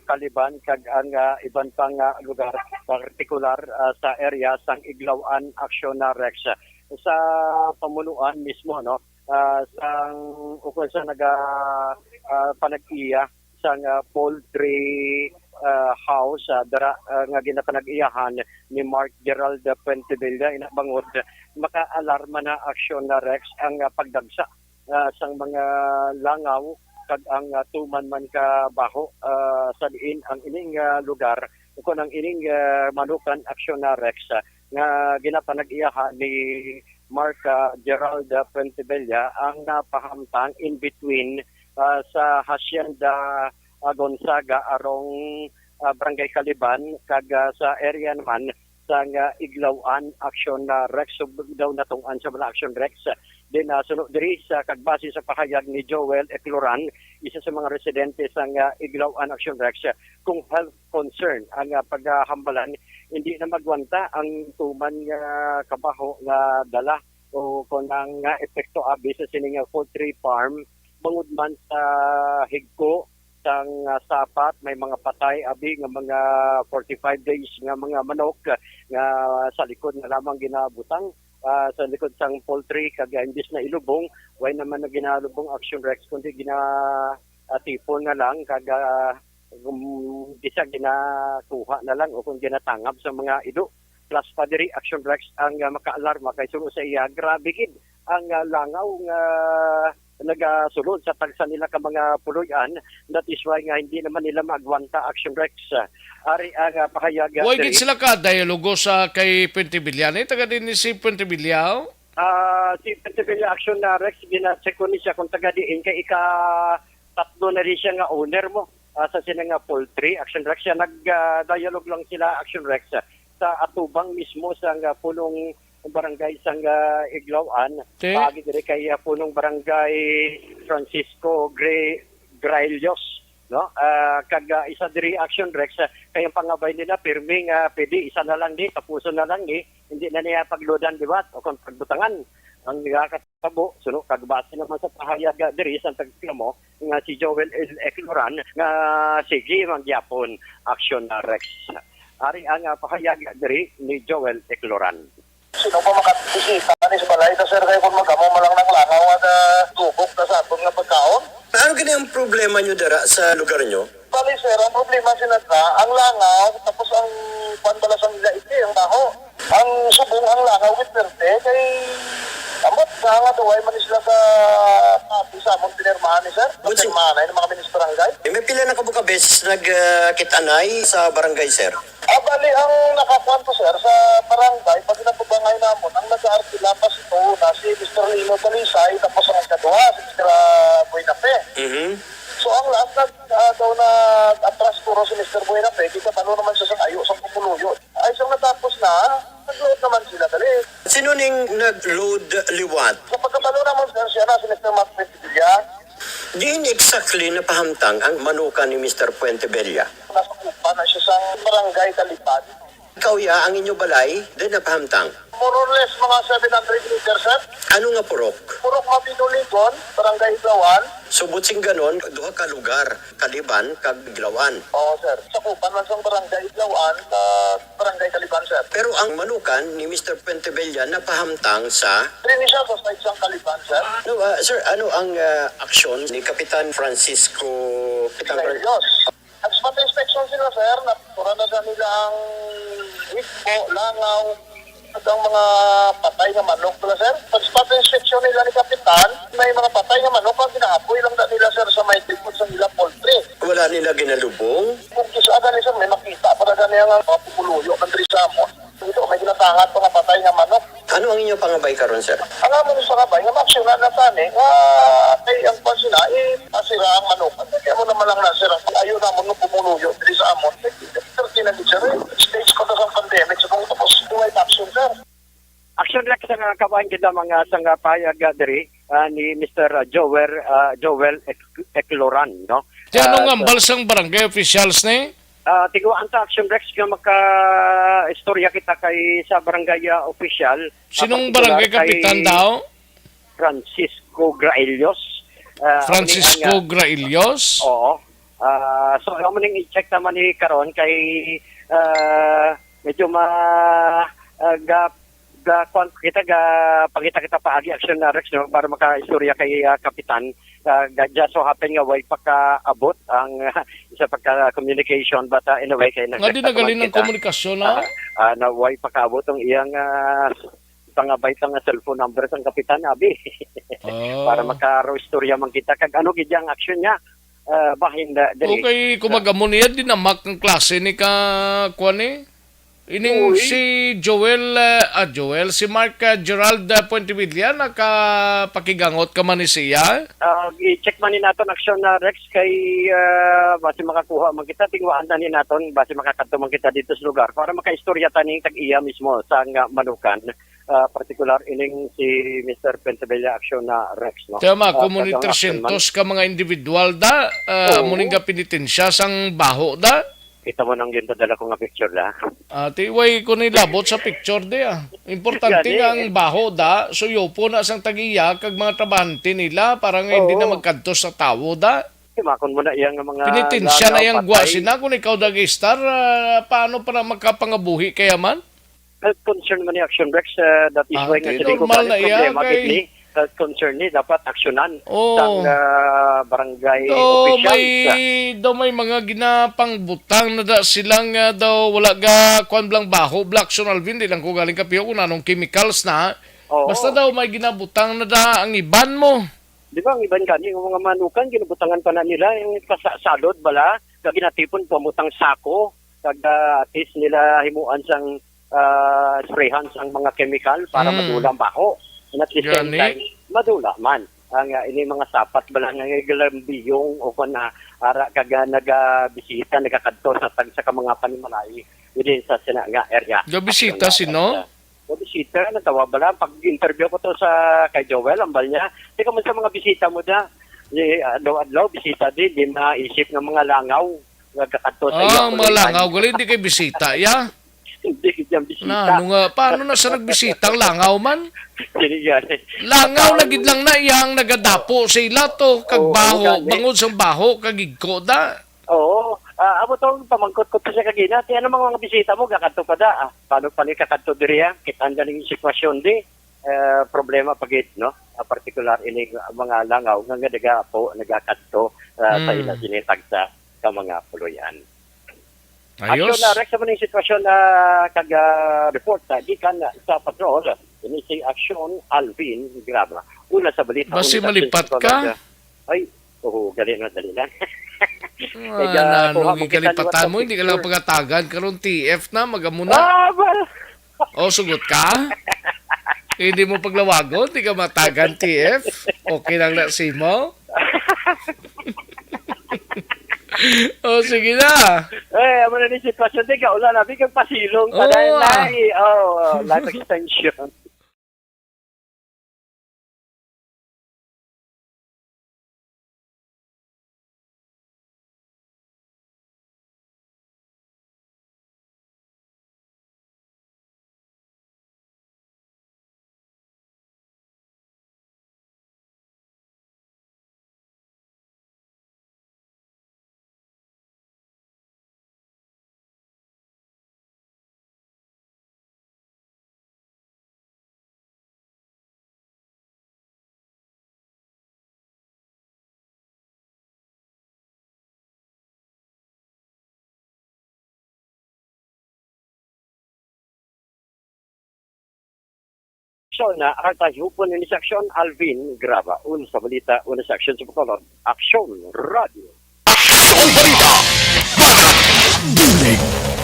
Kaliban kag ang iban pang lugar partikular sa area sang Iglawan. Aksyon na Raksa sa pamunuan mismo no sang ukon sa panag-iya sang poultry house dara nga ginapanag-iyahan ni Mark Gerald Puentevilla inabangod maka-alarma na aksyon na Rex ang pagdagsa sang mga langaw kag ang tuman man ka baho sa diin ang ining lugar kung ang ining manukan aksyon na Rex nga ginapanag-iyahan ni Mark Gerald Puentevilla ang napahamtang in between sa Hacienda Gonzaga arong Barangay Kaliban kag sa area naman sa Iglawan Action Rex daw natungan sa mga Action Rex din sunod diri sa kagbase sa pahayag ni Joel Ecloran isa sa mga residente sa Iglawan Action Rex kung health concern ang paghambalan hindi na magwanta ang tuman nga kabaho nga dala o kung ang epekto abi sa sining poultry farm bangod man sa higko sang sapat may mga patay abi nga mga 45 days nga mga manok nga sa likod na lamang ginabutang sa likod sang poultry kag imbis na ilubong way naman na ginalubong Action Rex kundi tipon nga lang kag bisa ginakuha na lang o kung ginatangab sa mga ido plus pa diri Action Rex ang makaalarma kay sulo sa iya grabe gid ang langaw nga nagasulod sa tagsa nila ka mga puluyan that is why nga hindi naman nila magwanta Action Rex ari ang pahayag Huwag gid sila ka dialogo sa kay Puentevilla ni taga din ni si Puentevilla Si Pentavilla Action na Rex, gina-check ko ni siya kung taga-diin kay tatlo na rin siya nga owner mo sa sila nga poultry. Action Rex siya, nag-dialogue lang sila Action Rex sa atubang mismo sa nga punong barangay sa nga Iglawan. Paagi dire kay punong barangay Francisco Grailios. No, kag isa diri Action Rex kay ang pangabay nila pirming pwede isa na lang tapuso na lang hindi na niya paglodan diwat o kung pagbutangan ang nagakatabo suno kag base naman sa pahayag diri sa tagklamo nga si Joel Ecloran nga sige mangyapon Action Rex. Ari ang pahayag diri ni Joel Ecloran. Sino pa makabisita ni sa balay ta sir kay kung magamo malang nang langaw at tubok ta sa atong nga pagkaon? Ano gani ang problema nyo dara sa lugar nyo? Bali sir, ang problema sinadra, ang langaw, tapos ang panbalasang nila iti, ang baho. Ang subong ang langaw with verde, kay amot nga duway man sila sa pati sa among pinirmahan ni sir. Pinirmahan ng mga ministro barangay. May pila na kabuka beses nagkitanay sa barangay sir? Bali, ang nakakuan ko sir sa barangay, pag napabangay namon, ang nag-aartila pa si Mr. Lino Talisay, tapos ang ikaduha, si Mr. Buenape. So ang last daw na atras puro si Mr. Buenape, kita talo naman siya sa ayo sa pumuluyo. Ay siyang natapos na, nag-load naman sila dali. Sino ning nag-load liwat? Sa pagkatalo naman sir, siya na si Mr. Mark Pentavilla. Diin exactly napahamtang ang manukan ni Mr. Puentebella. Nasa kupa na siya sa barangay Talipad. Ikaw ya, ang inyo balay, din napahamtang? More or less mga 700 meters sir. Ano nga purok? Purok Mapinuligon, barangay Iglawan. So butsing ganon, duha ka lugar, Kaliban, kag Iglawan. Oo sir, sa kupan man sa barangay Iglawan, sa barangay Kaliban sir. Pero ang manukan ni Mr. Puentebella napahamtang sa... Rini siya sa side sa Kaliban sir. No, sir, ano ang aksyon ni Kapitan Francisco... Grailios. Nag-spot inspection sila sir, napura na nila ang wikbo, langaw, at ang mga patay na manok pala sir. Pag-spot inspection nila ni Kapitan, may mga patay na manok ang ginahapoy lang na nila sir sa may tipod sa nila poultry. Wala nila ginalubong? Kung kisaan na sir, may makita para ganyan ang mga pupuluyo ng Trisamon. Ito, may ginatangat mga patay na manok. Ano ang inyong pangabay karon sir? Ang amon sa kabay, nga maksyonan na tani, nga kay ang pansina, masira ang manok. Kaya mo naman lang na sir, ayaw naman nung pumuluyo, dili sa amon. Stage ko na sa pandemic, so kung tapos duway action sir. Action Rex ang kabahan kita mga sang payag diri ni Mr. Joel Ecloran, no? Ano nga balsang barangay officials ni? Tiguan ta Action Rex nga maka-istorya kita kay sa barangay official. Sinong barangay kapitan daw? Francisco Grailios. Francisco Grailios? Oo. So amo ning i-check naman ni karon kay medyo kita paagi Action Rex no para maka-istorya kay kapitan. Just so happen nga way pagkaabot ang isa pagka-communication but in a way kay nga di nagalin ng komunikasyon na way pagkaabot ang iyang pangabay nga cellphone number sang kapitan abi para maka-istorya man kita kag ano gid ang action niya bahin diri. Okay, kumagamo niya din namak ng klase ni kuan ni ining si si Mark Gerald Puentevilla nakapakigangot ka man ni siya? I-check man ni naton Action Rex kay base makakuha man kita tingwaan na ni naton base makakadto man kita dito sa lugar para makaistorya taning tag-iya mismo sa manukan particular ining si Mr. Puentevilla Action Rex no. Tama, community centos ka mga individual da muning ka pinitensya sang baho da. Kita mo nang yun padala ko nga picture la. Tiway ko nilabot sa picture de Importante nga ang baho da. So yopo na sang tagiya kag mga trabahante nila para nga hindi na magkadto sa tawo da. Makon mo na iyang mga... Pinitensya na iyang gwasin na kung ikaw dagistar, paano para magkapangabuhi kaya man? Health concern man ni Action Rex, that is why nga sabi ko normal na iya kay... Health concern ni dapat aksyonan sang barangay officials. May mga ginapang-butang na da silang daw wala ga kwan blang baho, black Alvin, di lang ko galing kapiyo kung anong chemicals na. Basta daw may ginabutang na da ang iban mo. Di ba ang iban kani, yung mga manukan, ginubutangan pa na nila, yung salod bala, ginatipon pamutang sako, kag at least nila himuan sang sprayhan sang mga chemical para madulang baho. And at the same Gani. time, madula man. Ang ini mga sapat bala nga galambiyong o na ara kaga nagabisita nagakadto sa mga panimalay within sa sina nga area. Gabisita sino? Bisita, natawa bala pag-interview ko to sa kay Joel ambal niya. Di ka man sa mga bisita mo da. Adlaw bisita di maisip ng mga langaw nagakadto sa iya. Mga langaw gali hindi kay bisita ya. Hindi kayang bisita. Na, nga, paano na sa nagbisita ang langaw man? Langaw Langaw na gid lang na iyang nagadapo sa ila to kag baho, bangod sa baho kag igko da. Oo. Amo tong pamangkot ko sa kagina, ti ano mga bisita mo gakadto pa da. Paano pa ni kakadto diri ha? Kitaan galing sitwasyon di. Problema pagit no. Particular ini mga langaw nga nagapo nagakadto sa ila sinitag sa mga puluyan. Ayos. Aksyon na Rex sa maning sitwasyon na report gikan sa patrol. Ini si Aksyon Alvin Graba. Una sa balita. Basi malipat ka? Ay, gali na dali lang. Nanong ikalipatan mo, hindi ka lang pagatagan karon TF na, magamuna. O, sugot ka? Hindi mo paglawagon, hindi ka matagan TF? Okay lang na si mo? O, sige na. Amo na ni sitwasyon di ka, ulan na, bigang pasilong. Life extension. Na artayupon ni Seksyon Alvin Graba. Una sa balita, una sa aksyon sa Bacolod. Aksyon Radio.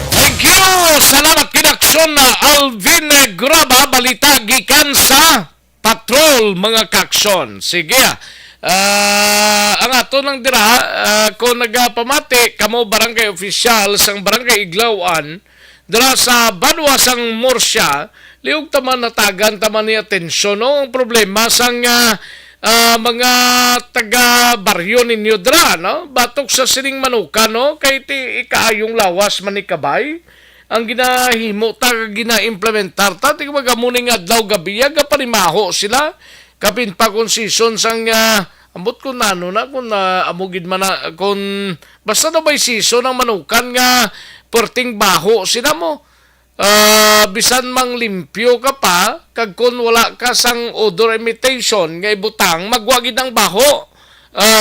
Thank you! Salamat kinaksyon na Alvin Graba, balita gikan sa patrol mga kaksyon. Sige, ang ato ng dira, kung nagapamati, kamo barangay official sang barangay Iglawan, dira sa Banwa sang Morsya, liog taman natagan taman ni atensyon no? Ang problema sang mga taga-baryo ninyo dra, no? Batok sa sining manuka, no? Kay ti ikaayong lawas manikabay. Ang ginahimo ta, gina-implementar ta, ti magamuning adlaw gabi, panimaho sila. Kapin pa kung season sang ambot ko nano na kung amugid man na, kung basta na may season ang manukan nga perting baho sila mo. Bisan mang limpyo ka pa kag kun wala ka sang odor imitation nga ibutang magwagid ang baho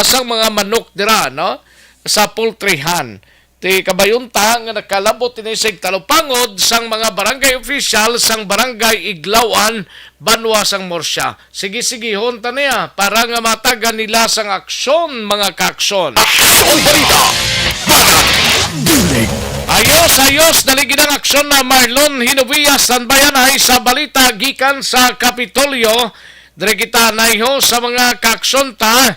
sang mga manok dira no sa poultryhan ti kabayunta nga nakalabot ini sa talupangod sang mga barangay official sang barangay Iglawan Banwa sang Morsya. Sige hon ta niya para nga matagan nila sang aksyon mga kaksyon. Aksyon balita. Ayos, daligid ang aksyon na Marlon Hinovia Sanbayan ay sa balita gikan sa Kapitolyo. Dire kita naiho sa mga kaksyon ta.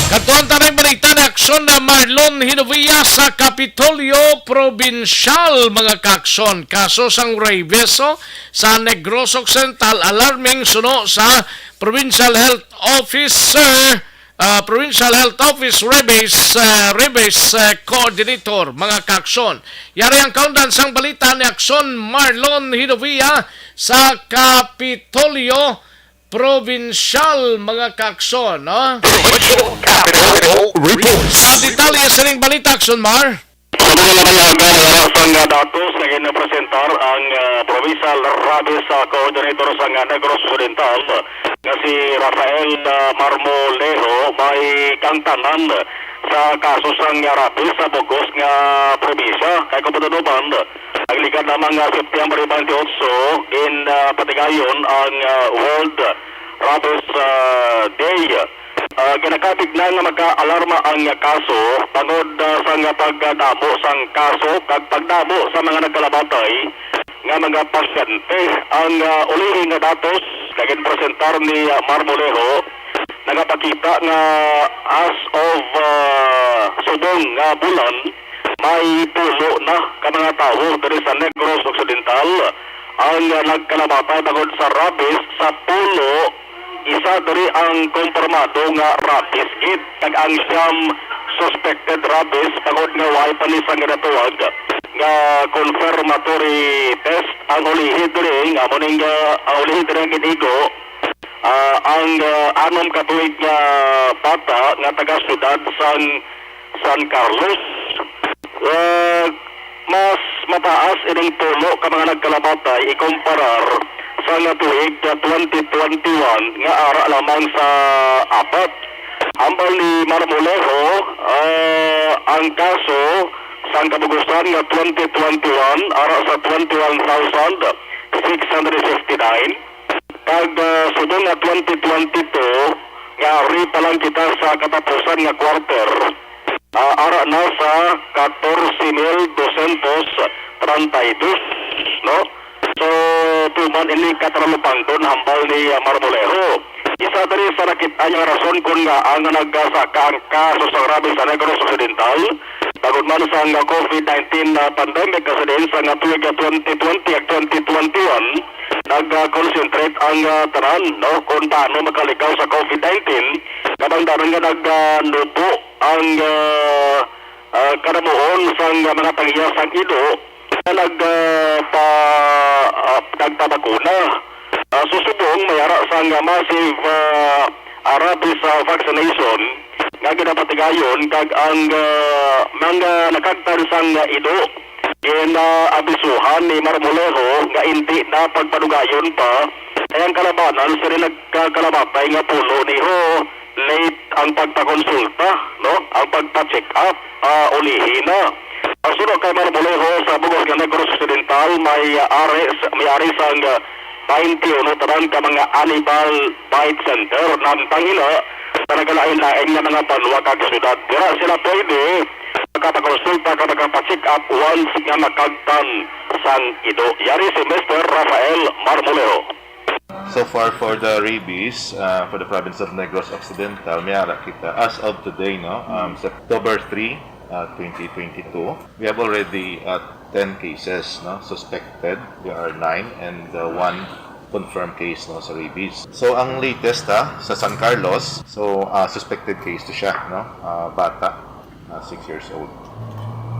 Katuan tanay balita na aksyon na Marlon Hinovia sa Kapitolyo Provincial, mga kakson. Kaso sang Reybeso sa Negros Occidental, alarming suno sa Provincial Health Officer, Provincial Health Office Rebase Coordinator, mga kakson. Yari ang kaundan sang balita ni aksyon Marlon Hinovia sa Kapitolyo Provincial, mga kakson, no? Sa detalye sa ring balita, Akson Mar. Sang datos na ginapresentar ang Provincial Rabies Coordinator sa Negros Occidental na si Rafael Marmolejo may kangtanan sa kaso sang rabies sa bugos nga probinsya. Kaya kapatunuban, ang likad namang September 28 in Patigayon ang World Rabies Day. Ginakapig na nga magka-alarma ang kaso tungod sa pagdamo sang kaso kag pagdamo sa mga nagkalabatay nga mga pasyente. Ang ulihin nga datos kagin presentar ni Marmolejo nagapakita nga as of subong nga bulan may pulo na ka mga tao diri sa Negros Occidental ang nagkalabatay tungod sa rabies. Sa pulo, isa diri ang kumpirmado nga rabies kit kag ang siyam suspected rabies tungod nga way panisang nga natuwag nga confirmatory test ang ulihin diri nga muning ang ulihin diri ang ginigo ang anom katuig nga bata nga taga siyudad San Carlos. Mas mataas ining pulo ka mga nagkalabatay ikumparar sa nga tuig 2021 nga ara lamang sa apat. Ambal ni Marmolejo, ang kaso sa kabugusan nga 2021 ara sa 21,659. Pag sudong nga 2022 nga ari pa lang kita sa katapusan nga quarter, ara na sa 14,232, no? So, tuman ini kataralupang doon hambal ni Marmolejo. Isa dari sa nakita niyang rason kung nga ang nagsaka ang kaso sa rabies sa Negros Occidental bagod man sa nga COVID-19 pandemic kasi din sa nga tuig 2020 at 2021 nag-concentrate ang tanan, no? Kung paano makaligaw sa COVID-19 kadang darang nga nagnubo ang karamuon sa mga pangyasang ido na nagpabakuna. Susubong mayara sa massive rabies vaccination nga ginapatigayon kag ang mga nakagtan sang ido abisuhan ni Marmolejo nga inti na pagpadugayon pa ay ang kalabanan sa rin nagkakalabatay nga pulo niho late ang pagpakonsulta, no? Ang pagpa-check up ulihin na. Ang sunod kay Marmolejo sa bugos nga Negros Occidental may ari sang 21 tanan ka mga animal bite center ng Pangila na nagalain-lain nga mga banwa kag syudad. Dira sila pwede magkapakonsulta ka magkapacheck up once nga makagtan sang ido. Yari si Mr. Rafael Marmolejo. So far for the rabies for the province of Negros Occidental, mayara kita as of today, no, October 3, 2022, we have already 10 cases, no, suspected. There are 9 and 1 confirmed case, no, sa rabies. So ang latest sa San Carlos, so suspected case to siya, no, bata, 6 years old.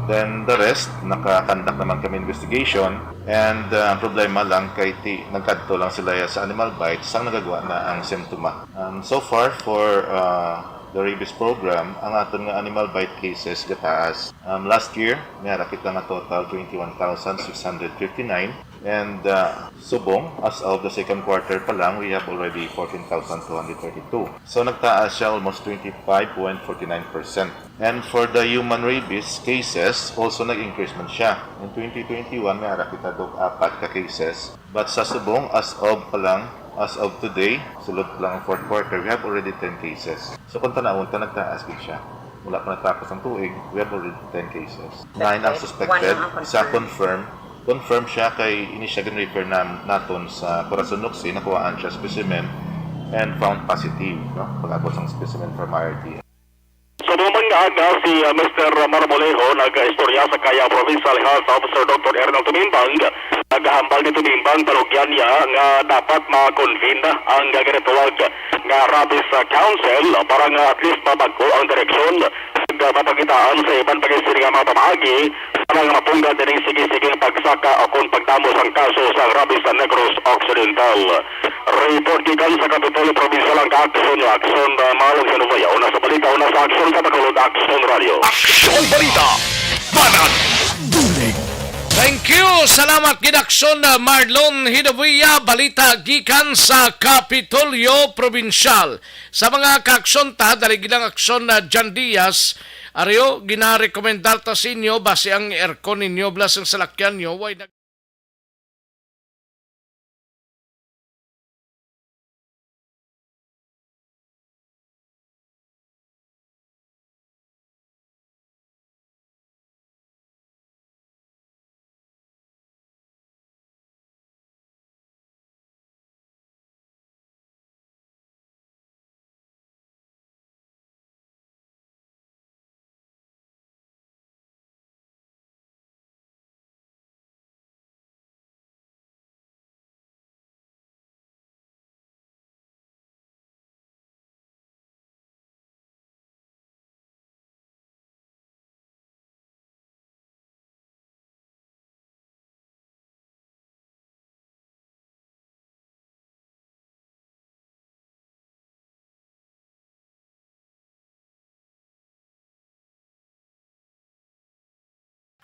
Then the rest, nakakandak naman kami investigation and ang problema lang kay nagkadto lang sila sa animal bites sang nagagawa na ang simptoma. So far for the rabies program, ang aton nga animal bite cases gataas. Last year, may kita nga total 21,659 and subong as of the second quarter pa lang, we have already 14,232. So nagtaas siya almost 25.49%. And for the human rabies cases, also nag-increase man siya. In 2021, may kita dog 4 ka cases. But sa subong, as of pa lang, as of today, sulod lang ang fourth quarter, we have already 10 cases. So kung tanawon, nagtaas din siya. Mula pa natapos ang tuig, we have already 10 cases. 9 ang suspected, isa confirmed. Confirmed siya kay ini siya gin-refer naton sa Corazon Luxi, nakuhaan siya specimen and found positive, no? Pag-abot ang specimen from IRT. nga si Mr. Marmolejo nag-istorya sa kaya Provincial Health Officer Dr. Ernel Tumimbang. Naghambal ni Tumimbang palugyan niya nga dapat ma-convene ang ginatawag nga Rabies Council para nga at least mabago ang direksyon mapagitaan sa ibang pag-isiri nga mga pamahagi para nga mapunggad din ang sige-siging pagsaka o kung pagdamos ang kaso sa Rabies sa Negros Occidental. Report gikan sa Kapitolyo Provincial ang Action Malong sa Nubayaw na sa balita na sa Action sa Bacolod Action Radio. Action Balita Banat Dulig. Thank you. Salamat Gidakson Marlon Hidabuya, balita gikan sa Kapitolyo Provincial. Sa mga kaaksyon ta, dali gilang aksyon na John Diaz, ariyo, ginarekomendar ta sa inyo, base ang aircon ninyo, blas ang salakyan nyo, why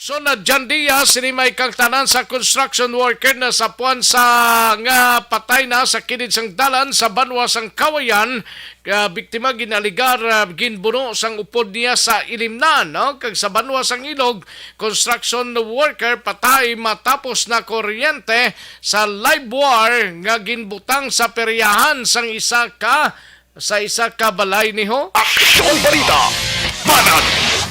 So na John Diaz, sinimay kang tanan sa construction worker na sapuan sa nga patay na sa kinid sang dalan sa banwa sang Kawayan. Biktima ginaligar, ginbuno sang upod niya sa ilimnan. No? Kag sa banwa sang Ilog, construction worker patay matapos na kuryente sa live wire nga ginbutang sa peryahan sang isa ka balay niho. Action Balita Banat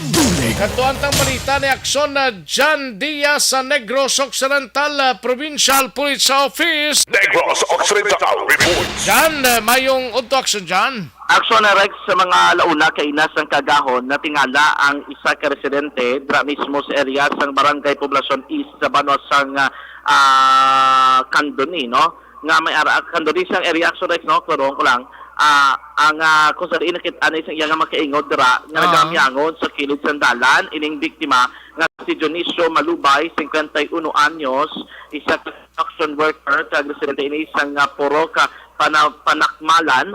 Dulig. Katuantang balita ni aksyon na John Diaz sa Negros Occidental Provincial Police Office. Negros Occidental Report. John, mayong unto aksyon, John. Aksyon na Rex sa mga launa kay Inas ng Kagahon na tingala ang isa ka residente dra mismo sa area sang Barangay Poblacion East sa Banos sang Candoni, no? Nga may Candoni sang area aksyon Rex, no? Klarong ko lang. Ang kung sa inakit ano isang iya nga makaingod dira nga nagamyangon sa kilid sandalan ining biktima nga si Dionisio Malubay 51 anyos isa construction worker kag residente ini isang puro ka Panakmalan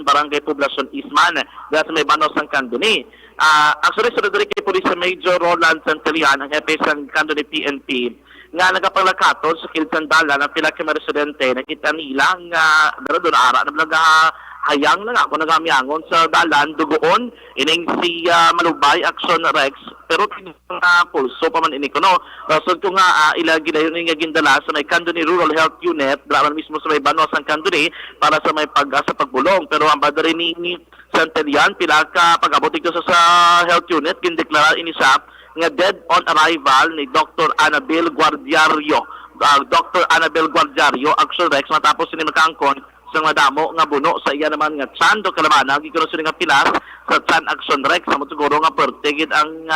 Barangay Poblacion Isman dira sa may Banos ng Candoni. Ang sunod kay Police Major Roland Santelian ang hepe sang Candoni PNP nga nagapaglakaton sa kilid sandalan ang pila ka mga residente nakita nila nga doon ara na hayang na nga kung nagamyangon sa dalan dugoon ining si Malubay Action Rex pero pulso pa man ini ko no rason ko nga ilagi na yun nga gindala sa may Candoni Rural Health Unit dra mismo sa may Banos ang Candoni para sa may sa pagbulong pero ang badari ni Santelian pila ka pag-abot ito sa health unit gindeklara ini sa nga dead on arrival ni Dr. Annabel Guardiario. Dr. Annabel Guardiario, Action Rex, matapos sini magkaangkon sa madamo nga buno sa iya naman nga Chando Kalamana, gikuno sini nga pilas sa Chan Action Rex, sa siguro nga pertigid ang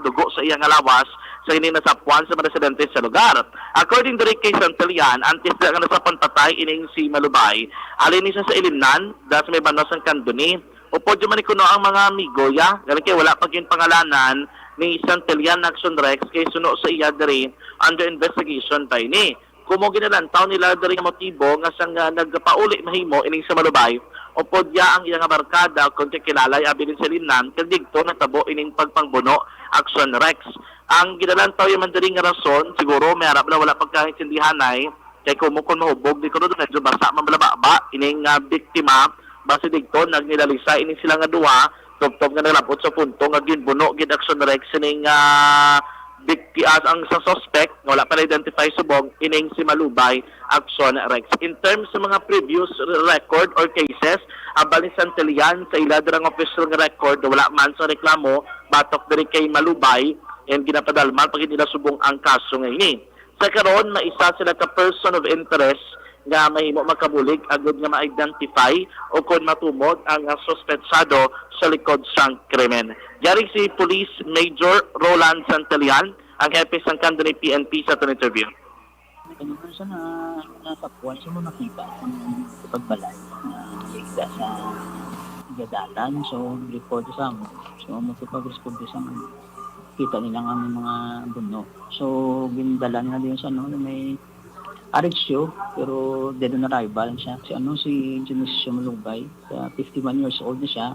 dugo sa iya nga lawas sa ini nasapuan sa mga residente sa lugar. According to kay Santelian, antes na nga nasapan patay ining si Malubay, alin siya sa ilimnan, dahil sa may Banos ng Candoni, upod yung manikuno ang mga amigo, galing kay wala pag yung pangalanan, ni Santelian Action Rex kay suno sa iya diri under investigation pa ini. Kumo ginalantaw nila diri nga motibo nga sang nagpauli mahimo ining sa Malubay upod ya ang iyang barkada kun kilala abilin sa linan kag digto natabo ining pagpangbuno Action Rex. Ang ginalantaw yaman diri nga rason siguro may harap na wala pagkaintindihanay kay kumo kun mahubog di kuno medyo basa man balaba ining biktima base digto nagnilalisa ining sila nga duha tugtog nga nalabot sa punto nga ginbuno gid Action Rex ining ang sa suspect wala pa na-identify subong ining si Malubay Action Rex. In terms sa mga previous record or cases abal ni Santelian sa ila dirang official nga record wala man sa reklamo batok diri kay Malubay and ginapadalman pag nila subong ang kaso ngayon. Sa karon maisa sila ka person of interest nga mahimo magkabulig agud nga ma-identify o kung matumod ang suspetsado sa likod sang krimen. Yari si Police Major Roland Santelian, ang hepe sang kando ni PNP sa itong interview. Kanina siya na nakapuan siya mo nakita ang pagbalay na ligda sa gadalan. So, report sa mo. So, magpapag-respond sa mo. Kita nila nga mga buno. So, gindala nila din sa may RHO, pero dead on arrival siya. Si Junicio Malugay, 51 years old na siya.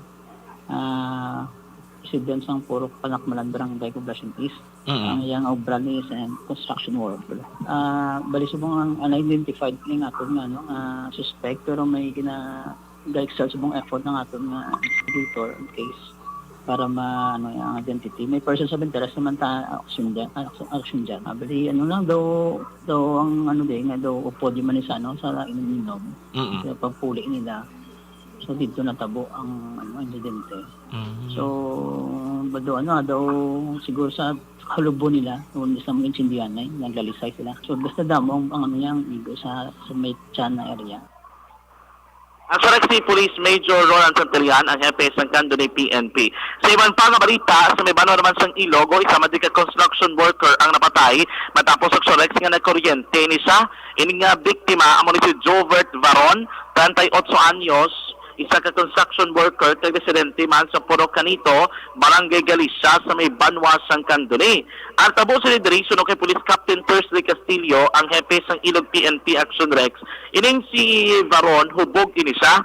Resident sang Puro Panakmalan, Barangay Poblacion East. Ang iyang obra ni is construction worker. Bali subong ang unidentified ni nga aton nga suspect, pero may gina-excel subong effort ng aton nga investigator in case para yung identity. May persons of interest naman action dyan. Bali lang daw ang nga daw upod yung manisa sa ininom. Sa pagpuli nila. So dito natabo ang insidente. So daw siguro sa kalubo nila kung sa mga insindihan ay naglalisay sila. So basta damo ang yang igo sa may tiyan na area. Ang Sorexi Police Major Roland Santelian, ang hepe sang kando ni PNP. Sa ibang pang balita, sa may bano naman sang Ilogo, isa madika construction worker ang napatay matapos ang Sorex nga nagkuryente ni siya. Ini nga biktima amo ni si Jovert Varon, 38 anyos, isa ka construction worker kag residente man sa Puro Canito, Barangay Galicia sa may Banwa sang Candoni. Ang tabo sa lideri suno kay Police Captain Persley Castillo, ang hepe sang Ilog PNP Action Rex. Ining si Varon hubog ini siya.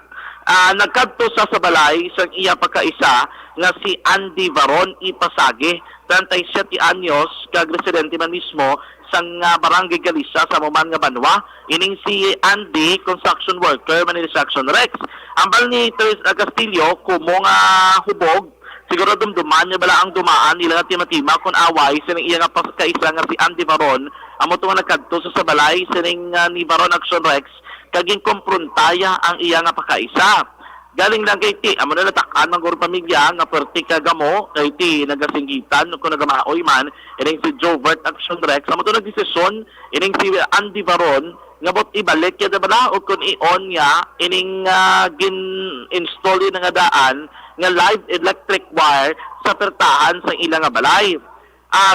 Nagkadto sa balay sang iya pagkaisa nga si Andy Varon Ipasage, 37 anyos kag residente man mismo sang Barangay Galicia sa Muman nga Banwa. Ining si Andy, construction worker man ni Action Rex. Ang bal ni Castillo kumo nga hubog, siguro dumduman niya bala ang dumaan nila nga timatima kung away sining iya nga pagkaisa nga si Andy Varon amo to nga nagkadto sa balay sining ni Varon Action Rex kaging kompruntaya ang iya nga pagkaisa. Galing lang kay ti amo na natakan ng guro pamilya nga perti kagamo kay ti nagasinggitan kung nagamaoy man ining si Jovert Action Rex amo to nagdesisyon ining si Andy Varon nga bot ibalik kaya bala o kung i-on niya ining gin-install na nga daan nga live electric wire sa pertahan sa ilang nga balay.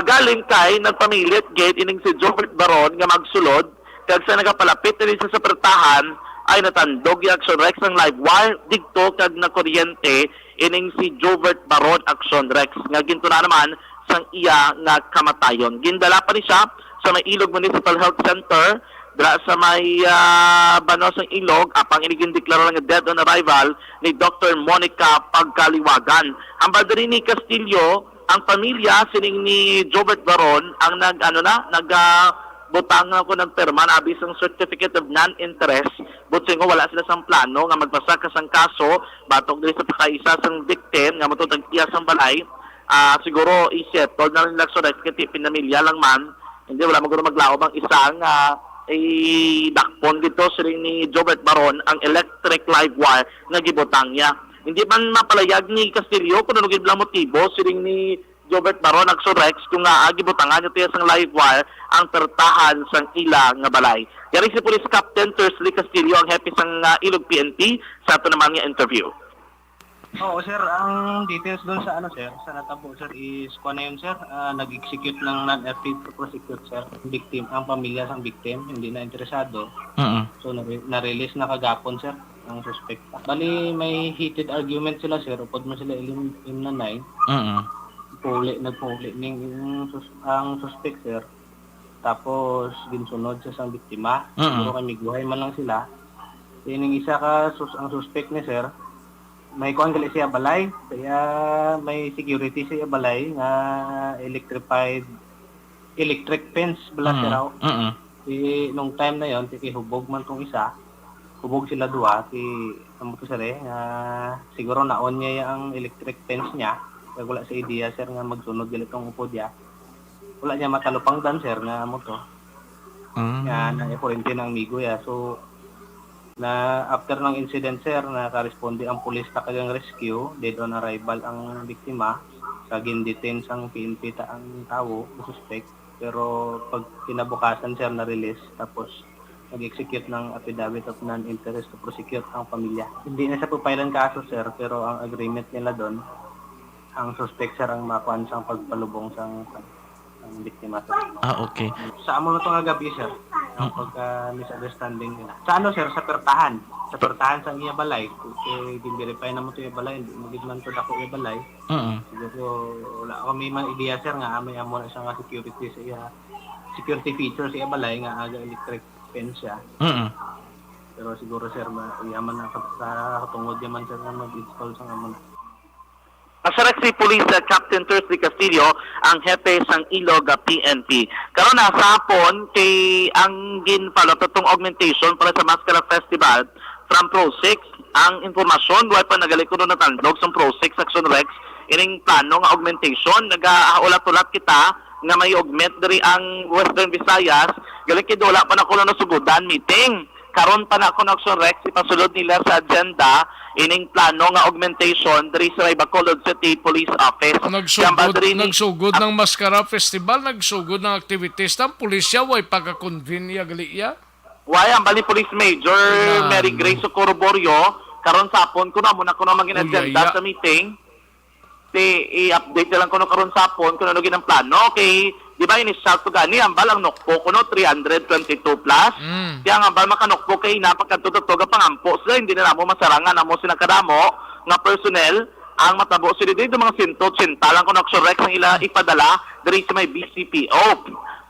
Galing kay nagpamilit gate ining si Jovert Varon nga magsulod kag sa nagapalapit rin sa pertahan ay natandog yung Action Rex ng live wire digto kag na kuryente ining si Jovert Varon Action Rex nga ginto na naman sang iya nga kamatayon. Gindala pa ni siya sa may Ilog Municipal Health Center dra sa may Banos ng Ilog apang iniging deklarado nga dead on arrival ni Dr. Monica Pagkaliwagan. Ang badari ni Castillo, ang pamilya sining ni Jovert Varon ang butang ko ng perma na abis ang certificate of non-interest buting ko wala sila sang plano nga magbasa ka sang kaso batok diri sa pagkaisa sang victim nga matutag iya sang balay. Siguro i-settle na rin lang so kiti pinamilya lang man hindi wala maglaob ang isang dakpon dito siring ni Jovert Varon ang electric live wire nga gibutang niya. Hindi man mapalayag ni Castillo kung ano gid lang motibo siring ni Jovert Varon Action Rex kung gibutangan niya tiya sang live wire ang pertahan sang ila nga balay. Yari si Police Captain Persley Castillo ang hepe sang Ilog PNP sa ato naman nga interview. Oo, sir. Ang details doon sa sa natabo, sir, is na yun, sir. Nag-execute ng non-effective to prosecute, sir. Victim, ang pamilya ng victim, hindi na interesado. So, na-release na kagapon, sir, ang suspect. Bali, may heated argument sila, sir. Upod mo sila ilim na 9. Nagpuli ang suspect, sir. Tapos, ginsunod sa isang biktima. Siguro kami guhay man lang sila. Yung isa ang suspect ni sir, may kuan gali siya balay, kaya may security siya balay nga electric fence bala siya raw. Nung time na yon, hubog man tong isa, hubog sila duha, amo to sir siguro na-on niya ang electric fence niya, kaya wala sa idea sir nga magsunod gali tong upod niya. Wala niya matalupang dan sir nga amo to. Nga na-quarantine ng amigo ya. So na after ng incident sir, nakaresponde ang pulis na kagang rescue, dead on arrival ang biktima, kaging detain sang PNP ang tao, suspect, pero pag kinabukasan sir na-release, tapos nag-execute ng affidavit of non-interest to prosecute ang pamilya. Hindi na siya pupailan kaso, sir, pero ang agreement nila doon, ang suspect, sir, ang makuhan sa pagpalubong sa biktima, sir. Okay. Sa amo na ito nga gabi, sir, ang pagka-misunderstanding nila. Sa ano, sir, sa pertahan. Sa pertahan sa iya balay, kung i-verify na mo ito iya balay, hindi mo gidman ito ako iya balay. Siguro, wala kami man ideya, sir, nga amay amo na siya nga security sa iya, security feature sa iya balay, nga aga electric fence siya. Pero siguro, sir, yaman na sa katungod yaman, sir, nga mag-install sa amo na. Ang Saraxi Police Captain Thursday Castillo, ang hepe sang Ilog PNP. Karon na sa hapon kay ang ginfollow tutong augmentation para sa Mascara Festival from Pro 6. Ang informasyon way pa nagaliko na tandog sa Pro 6 Action Rex ining plano nga augmentation. Nagaulat-ulat kita nga may augment diri ang Western Visayas. Gali kay wala pa na kuno nasugudan meeting. Karon pa na ako na Action Rex ipasulod nila sa agenda ining plano nga augmentation diri sa Bacolod City Police Office. Nagsugod ng Mascara Festival, nagsugod ng activities ng pulisya, way pagka-convene gali Way ang bali Police Major Mary Grace Socorro Borio, karon sapon ko na muna ko na maging agenda sa meeting. I-update lang ko na karon sapon kung ano ginang plano kay di ba initial to gani ang balang nokpo kuno 322 plus. Kaya nga bal makanokpo kay napagkatutog pangampo sila hindi na mo masarangan amo sila kadamo nga personnel ang matabo sila dito mga 180 lang kuno Action Rex ang ila ipadala diri sa may BCPO.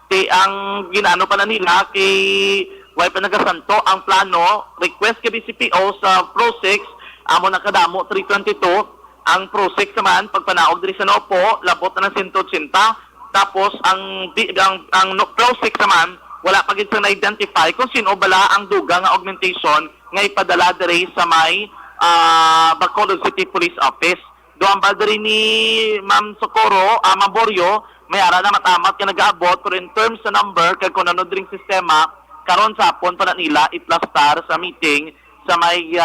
Ang ginano pa na nila kay way pa nagasanto ang plano request kay BCPO sa Pro 6 amo nakadamo 322 ang Pro 6 naman pagpanaog diri sa Nopo labot na ng 180. Tapos ang Pro 6 naman wala pa gid sa na-identify kung sino bala ang dugang nga augmentation nga ipadala diri sa may Bacolod City Police Office. Doon ba diri ni Ma'am Socorro, Maborio, may ara na matamat ka nag-aabot pero in terms sa number kag kung ano dring sistema karon sa hapon pa na nila i-plastar sa meeting sa may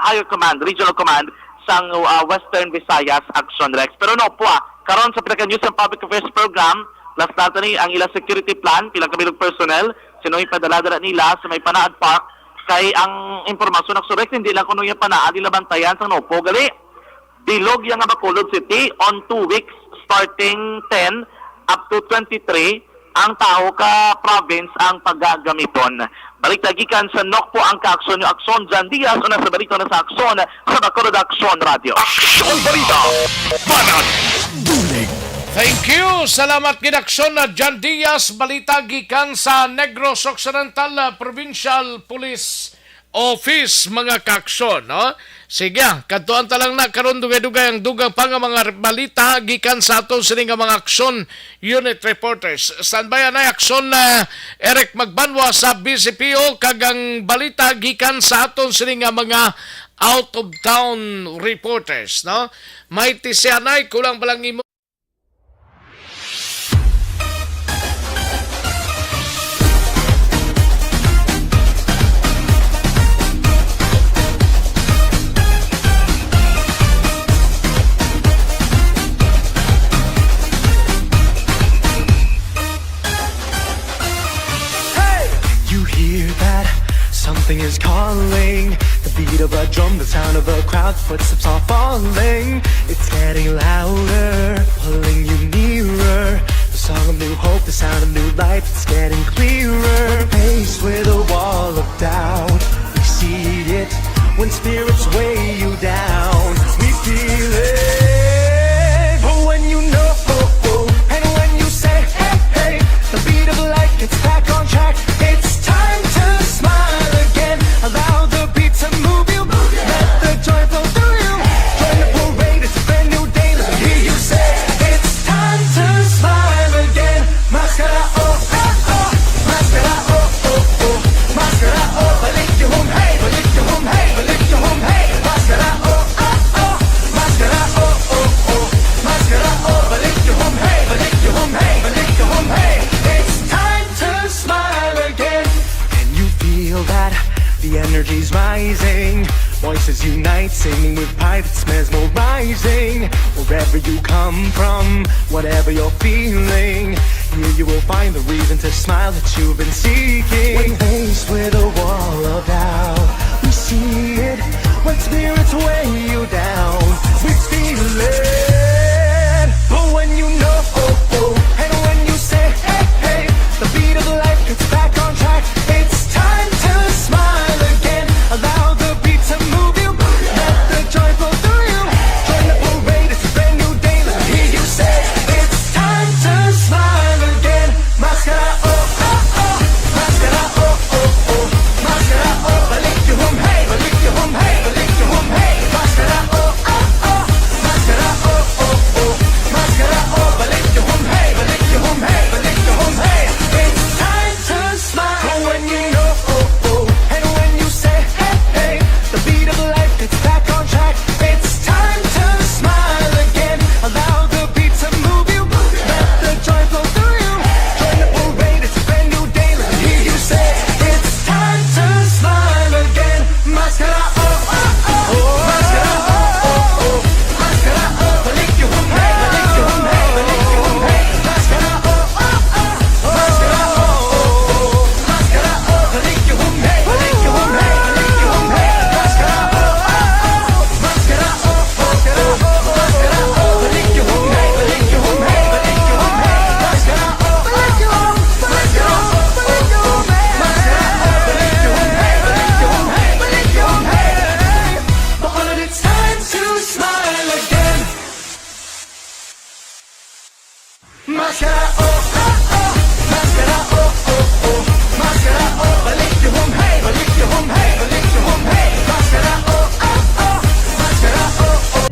higher command, regional command sang Western Visayas Action Rex. Pero no po karon sa Pinaka-News and Public Affairs Program, last data ni ang ila security plan, pilang kabilog personnel, sino ipadala-dala nila sa may Panaad Park, kay ang informasyon ng Surex, hindi lang kuno yung Panaad, ila bantayan sa Nopo. Gali, bilog yung Bacolod City on 2 weeks, starting 10 up to 23, ang tao ka province ang paggagamiton. Balik tagikan sa NOC po ang ka-aksyon yung Aksyon Jan Diaz o nasa balito na sa Aksyon sa Bacolod Aksyon Radio. Aksyon Balita, Banat Dulig. Thank you. Salamat gidaksyon na Jan Diaz, balita gikan sa Negros Occidental Provincial Police Office mga kaksyon, no? Sige, kadtuan ta lang na karon dugay-dugay ang dugang pa nga mga balita gikan sa aton sini nga mga aksyon unit reporters. Standby na aksyon na Eric Magbanwa sa BCPO kag ang balita gikan sa aton sini nga mga out of town reporters, no? May tisyanay kulang palang imo. Something is calling, the beat of a drum, the sound of a crowd, footsteps are falling. It's getting louder, pulling you nearer. The song of new hope, the sound of new life, it's getting clearer. Faced with a wall of doubt, we see it when spirits weigh you down. We feel it, but when you know, and when you say, hey, hey, the beat of life gets back on track. It's time to smile. Allow the beat to move you. Let the joy flow through you. Join the parade, it's a brand new day. Let me hear you say, it's time to smile again. Mascara, oh, oh, oh. Mascara, oh, oh, oh. Mascara, oh, balik your home, hey. Balik your home, hey. Balik your home, hey. Mascara, oh, oh, oh. Mascara, oh, oh, oh. Mascara, oh, balik your home, hey. Balik your home, hey. Balik your home, hey. It's time to smile again. And you feel that the energy's rising, voices unite, singing with pride that's mesmerizing. We'll wherever you come from, whatever you're feeling. Here you will find the reason to smile that you've been seeking. When faced with a wall of doubt, we see it when spirits weigh you down. We feel it, but when you know, and when you say, hey, hey, the beat of life gets back on track. It's time to smile again. Allow the beat to move you. Let the joy flow through you. Join the parade, it's a brand new day. Let me hear you say, it's time to smile again. Mascara, oh, oh, oh. Mascara, oh, oh, oh. Mascara, oh, balik you home, hey, balik you home, hey, balik you home, hey. Mascara, oh, oh, oh. Mascara, oh, oh, oh. Mascara, oh, balik you home, hey, balik you home, hey, balik you home, hey. It's time to smile when you know, and when you say, hey, hey, the beat of life gets back on track. It's time to smile again. Allow the beat to move you. Let the joy flow through you. Join the parade, it's a brand new day. Let me hear you say, it's time to smile again. Mascara, oh, oh, oh. Mascara, oh, oh, oh. Mascara, oh, balik you home, hey, balik you home, hey, balik you home, hey. Mascara, oh, oh, oh. Mascara, oh, oh, oh. Mascara, oh, balik you home, hey, balik you home, hey, balik you home, hey. Mascara, oh, oh, oh. Mascara, oh, oh, oh. Mascara, oh, balik you home, hey, balik you home, hey, balik you home, hey. Mascara, oh, balik you home, mascara, oh, balik you home, hey. Mascara, oh, balik you home, hey, balik you home, hey, balik you home, hey. But it's time to smile again. Mascara, oh, oh, oh. Mascara, oh, oh, oh. Mascara, oh, balik you home, hey, balik you home, hey, balik you home, hey. Mascara, oh, oh, oh. Mascara, oh, oh.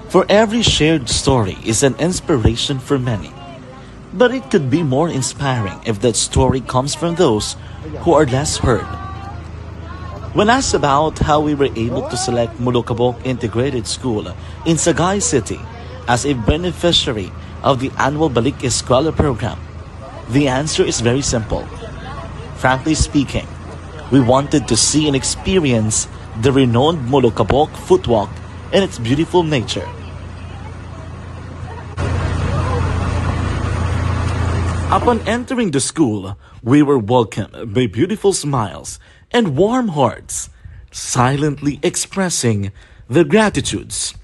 For every shared story is an inspiration for many. But it could be more inspiring if that story comes from those who are less heard. When asked about how we were able to select Mulukabok Integrated School in Sagay City as a beneficiary of the annual Balik Eskwela program, the answer is very simple. Frankly speaking, we wanted to see and experience the renowned Mulukabok footwalk and its beautiful nature. Upon entering the school, we were welcomed by beautiful smiles and warm hearts, silently expressing their gratitudes.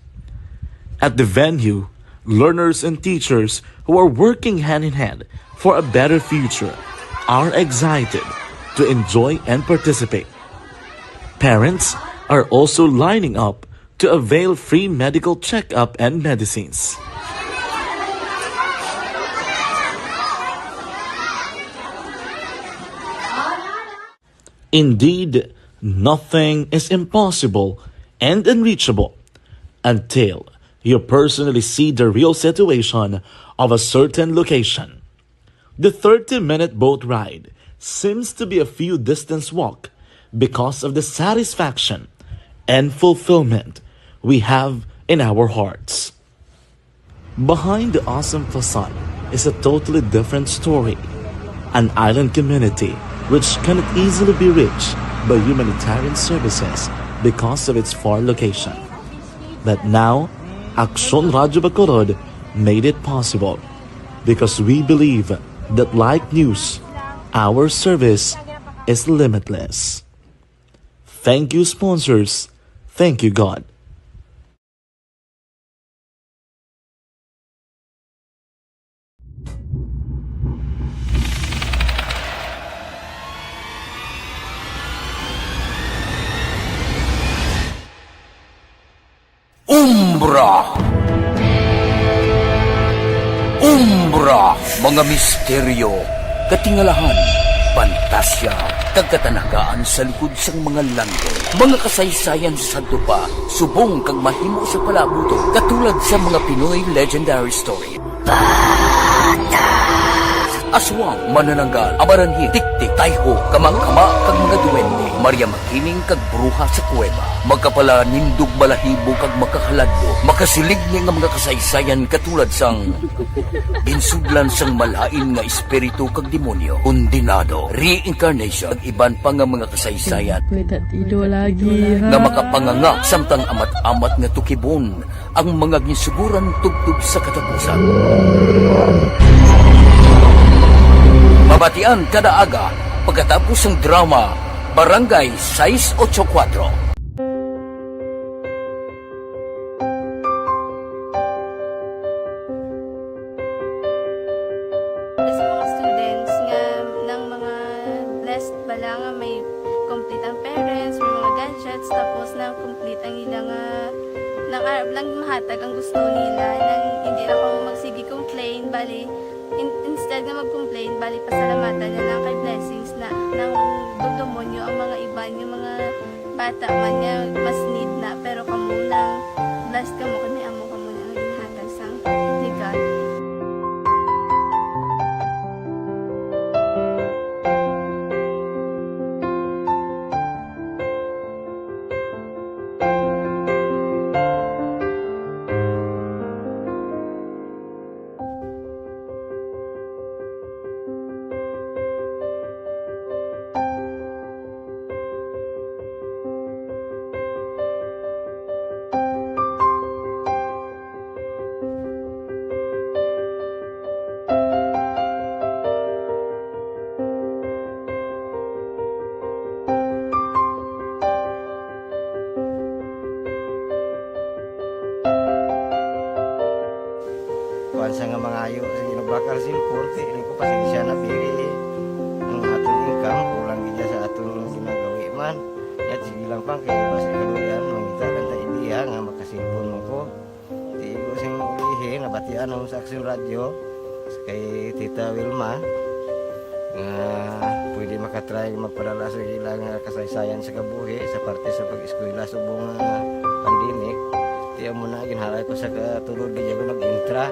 At the venue, learners and teachers who are working hand in hand for a better future are excited to enjoy and participate. Parents are also lining up to avail free medical checkup and medicines. Indeed, nothing is impossible and unreachable until you personally see the real situation of a certain location. The 30-minute boat ride seems to be a few distance walk because of the satisfaction and fulfillment we have in our hearts. Behind the awesome facade is a totally different story. An island community which cannot easily be reached by humanitarian services because of its far location. But now, Aksyon Radyo Bacolod made it possible because we believe that like news, our service is limitless. Thank you, sponsors. Thank you, God. Umbra! Umbra! Mga misteryo, katingalahan, pantasya, kagkatanagaan sa likod sang mga langit. Mga kasaysayan sa dupa, subong kag mahimo sa palabuto, katulad sa mga Pinoy legendary story. Bata! aswang, manananggal, amaranhin, tiktik, tayho, kamang-kama, kag mga duwende, Maria Makining kag bruha sa kuweba. Magkapala nindog balahibo kag makahaladlo, makasilig niya nga mga kasaysayan katulad sang ginsudlan sang malain nga espiritu kag demonyo, kondinado, reincarnation, kag iban pa nga mga kasaysayan nga makapanganga samtang amat-amat nga tukibon ang mga ginsuguran tugtog sa katapusan. Mabatian kada aga pagkatapos ng drama Barangay 684. Sa mga students nga ng mga blessed bala nga may complete ang parents, may mga gadgets, tapos na complete ang ilang nang arab lang mahatag ang gusto nila nang hindi na ako magsigi complain bali instead nga mag-complain bali pasalamatan na lang kay blessings na nang dudumonyo ang mga iba yung mga bata man nga mas need na pero kamo lang blessed kamo kani amo kamo na ang ginhatag sang ni God. Sa nga mga ayo sa ginubakal silpur ti ini ko pasensya na biri ang atong income kulang gid sa atong ginagawi man at sige lang pang kay basta kaluyan mangita lang ta ideya nga makasilpon mo ko ti ko sing ulihi nabatian ang sa Aksyon Radio kay Tita Wilma nga pwede makatry magpadala sa ilang kasaysayan sa kabuhi sa parte sa pag-eskwela subong pandemic ti amo na ginhalay ko sa katulod gid ko nag-intra.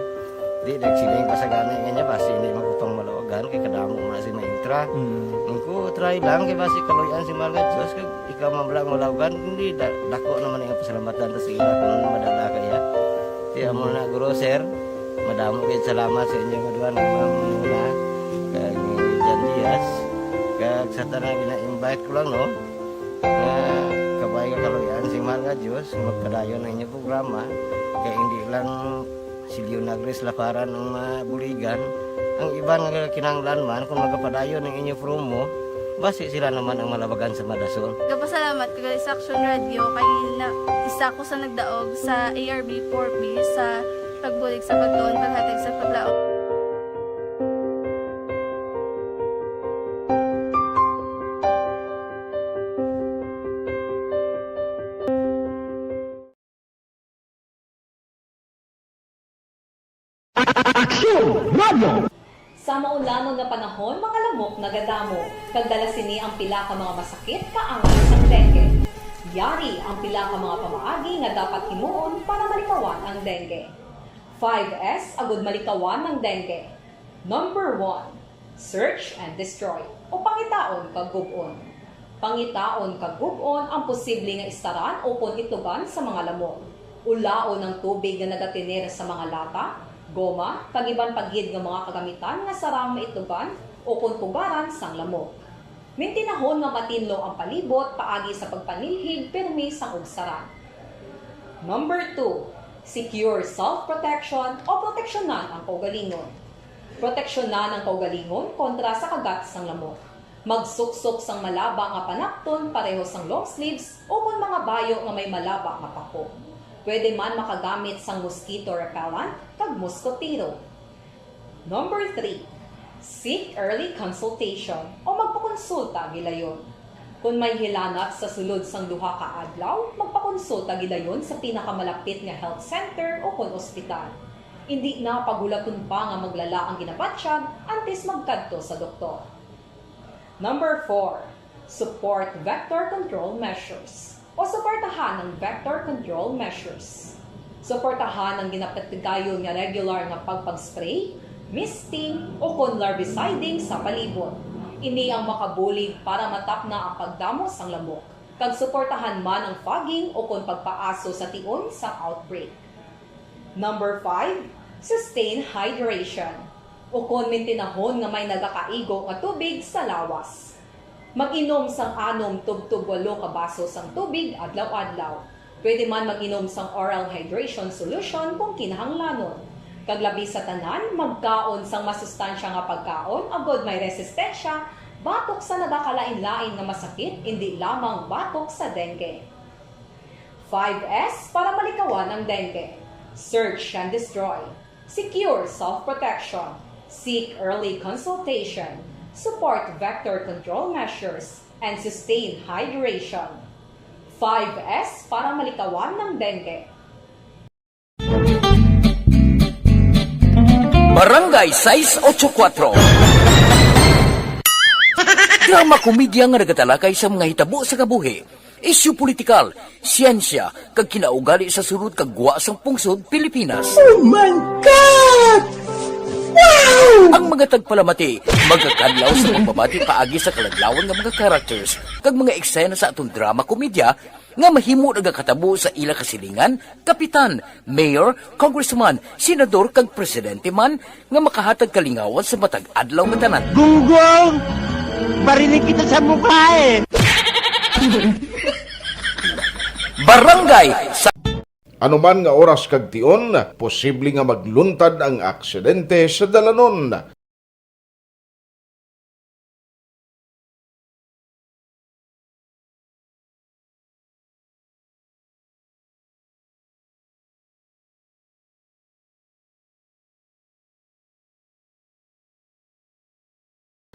Di nagsiling pa sa gani nga basi hindi magupang malawagan kay kadamo man si maintra. Ko try lang kay basi kaluyan si mga Diyos kay ikaw mablang malawagan hindi dako naman ang pasalamatan ta sa ila kung madala kaya. Di amo na guro sir, madamo kay salamat sa inyo maduan muna kag Jan Diaz kag sa tanan gina-invite ko lang no. Kabay ka kaluyan si mga Diyos magpadayon ang inyong programa kay hindi lang si Leonagres laparan ng buligan ang iba nga kinanglan man kung magapadayon ng inyo promo basi sila naman ang malabagan sa Madasol. Kapasalamat ko sa Aksyon Radio kay na isa ko sa nagdaog sa ARB 4B sa pagbulig sa pagtuon paghatag sa paglaom. Sa maulanon nga panahon, mga lamok nagadamo. Kagdala sini ang pila ka mga masakit kaangan sang dengue. Yari ang pila ka mga pamaagi nga dapat himuon para malikawan ang dengue. 5S agud malikawan ng dengue. Number 1, search and destroy o pangitaon kag gub-on. Pangitaon kag gub-on ang posible nga istaran o pon itugan sa mga lamok. Ulaon ng tubig nga nagatinir sa mga lata, goma, kagiban paggid ng mga kagamitan nga sarang maitugan o kuntugaran sang lamok. Mintinahon nga matinlo ang palibot paagi sa pagpanilhig permi sang ugsaran. Number 2, secure self-protection o proteksyonan ang kaugalingon. Proteksyonan ang kaugalingon kontra sa kagat sang lamok. Magsuksok sang malaba nga panakton pareho sang long sleeves o kung mga bayo nga may malaba nga pako. Pwede man makagamit sang mosquito repellent kag mosquitero. Number 3, seek early consultation o magpakonsulta gilayon. Kung may hilanat sa sulod sang duha ka adlaw, magpakonsulta gilayon sa pinakamalapit nga health center o kun ospital. Hindi na pagulaton pa nga maglala ang ginabatsyag antes magkadto sa doktor. Number 4, support vector control measures o suportahan ng vector control measures. Suportahan ang ginapatigayon nga regular nga pagpag-spray, misting o kon larviciding sa palibot. Ini ang makabulig para matapna ang pagdamos sang lamok. Kag suportahan man ang fogging o kon pagpaaso sa tion sa outbreak. Number 5, sustain hydration. O kon mintinahon nga may nagakaigo nga tubig sa lawas. Mag-inom sang 6 tub-tub 8 ka baso sang tubig adlaw-adlaw. Pwede man mag-inom sang oral hydration solution kung kinahanglanon. Kaglabi sa tanan, magkaon sang masustansya nga pagkaon, agod may resistensya, batok sa nagakalain-lain nga masakit, hindi lamang batok sa dengue. 5S para malikawan ang dengue. Search and destroy. Secure self-protection. Seek early consultation. Support vector control measures and sustain hydration. 5S para malikawan ng dengue. Barangay 684. Drama komedya nga nagatalakay sa mga hitabo sa kabuhi, isyu politikal, siyensya, kag kinaugali sa surut kag guwa sang pungsod Pilipinas. Oh my God! Wow! Ang mga tagpalamati, magkakadlaw sa pagbabati paagi sa kaladlawan nga mga characters kag mga eksena sa atong drama komedya nga mahimo nagakatabo sa ila kasilingan, kapitan, mayor, congressman, senador kag presidente man nga makahatag kalingawan sa matag adlaw nga tanan. Gunggong! Barinig kita sa mukha eh! Barangay sa Anuman nga oras kag tion, posible nga magluntad ang aksidente sa dalanon.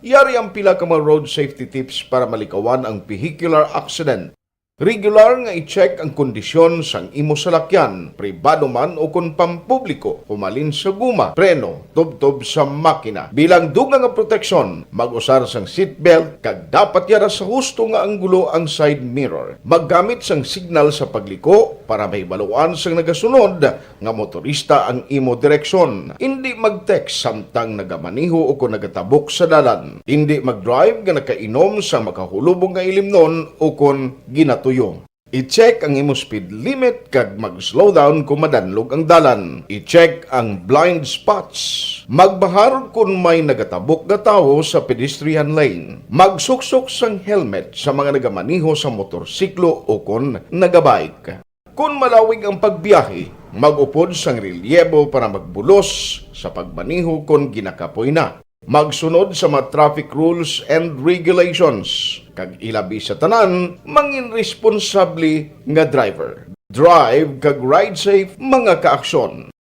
Yari ang pila ka mga road safety tips para malikawan ang vehicular accident. Regular nga i-check ang kondisyon sang imo salakyan, pribado man o kung pampubliko, humalin sa guma, preno, tubtob sa makina. Bilang dugang nga proteksyon, mag-usar sang seatbelt, kag dapat yara sa husto nga anggulo ang side mirror. Maggamit sang signal sa pagliko para may baluan sang nagasunod nga motorista ang imo direksyon. Hindi mag-text samtang nagamaniho o kung nagatabok sa dalan. Hindi mag-drive nga nakainom sa makahulubong nga ilimnon o kung ginato tuyo. I-check ang imo speed limit kag mag-slow down kung madanlog ang dalan. I-check ang blind spots. Magbahar kung may nagatabok na tao sa pedestrian lane. Magsuksok sang helmet sa mga nagamaniho sa motorsiklo o kung nagabike. Kung malawig ang pagbiyahe, mag-upod sang relyebo para magbulos sa pagmaniho kung ginakapoy na. Magsunod sa mga traffic rules and regulations. Kag ilabi sa tanan, mangin responsable nga driver. Drive kag ride safe mga kaaksyon.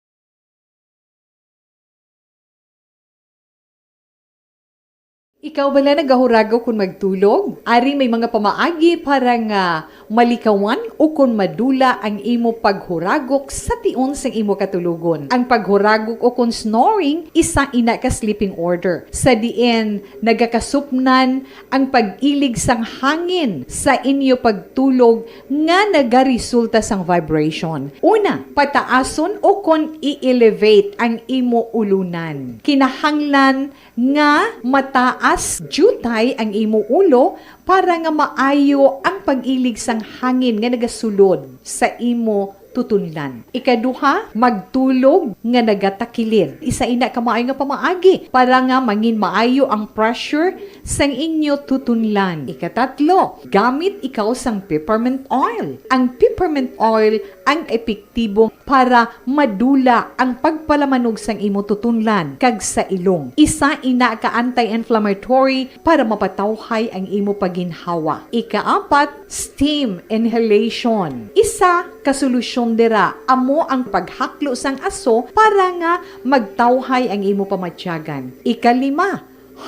Ikaw bala nagahuragaw kung magtulog? Ari may mga pamaagi para nga malikawan o kung madula ang imo paghuragok sa tion sang imo katulugon. Ang paghuragok o kung snoring, isa ina ka sleeping order. Sa diin, nagakasupnan ang pag-ilig sang hangin sa inyo pagtulog nga nagaresulta sang vibration. Una, pataason o kung i-elevate ang imo ulunan. Kinahanglan nga mataas jutay ang imo ulo para nga maayo ang pag-ilig sang hangin nga nagasulod sa imo tutunlan. Ikaduha, magtulog nga nagatakilid. Isa ina ka maayo nga pamaagi para nga mangin maayo ang pressure sang inyo tutunlan. Ikatatlo, gamit ikaw sang peppermint oil. Ang peppermint oil ang epektibo para madula ang pagpalamanog sang imo tutunlan kag sa ilong. Isa ina ka anti-inflammatory para mapatawhay ang imo paginhawa. Ikaapat, steam inhalation. Isa ka solusyon dira amo ang paghaklo sang aso para nga magtawhay ang imo pamatyagan. Ikalima,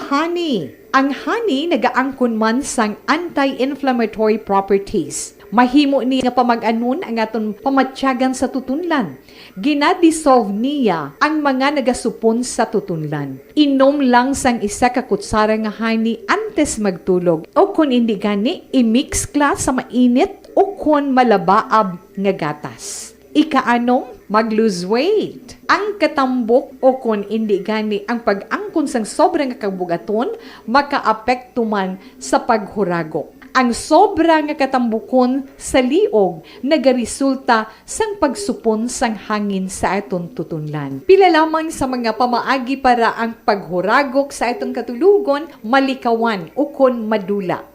honey. Ang honey nagaangkon man sang anti-inflammatory properties. Mahimo ni nga pamag-anon ang aton pamatyagan sa tutunlan. Ginadissolve niya ang mga nagasupon sa tutunlan. Inom lang sang isa ka kutsara nga honey antes magtulog. O kung hindi gani, i-mix kla sa mainit o kung malabaab nga gatas. Ikaanong, mag-lose weight. Ang katambok o kung hindi gani ang pag-angkon sang sobrang kabugaton, makaapekto man sa paghuragok. Ang sobra nga katambukon sa liog nagaresulta sang pagsupon sang hangin sa aton tutunlan. Pila lamang sa mga pamaagi para ang paghuragok sa aton katulugon malikawan o kon madula.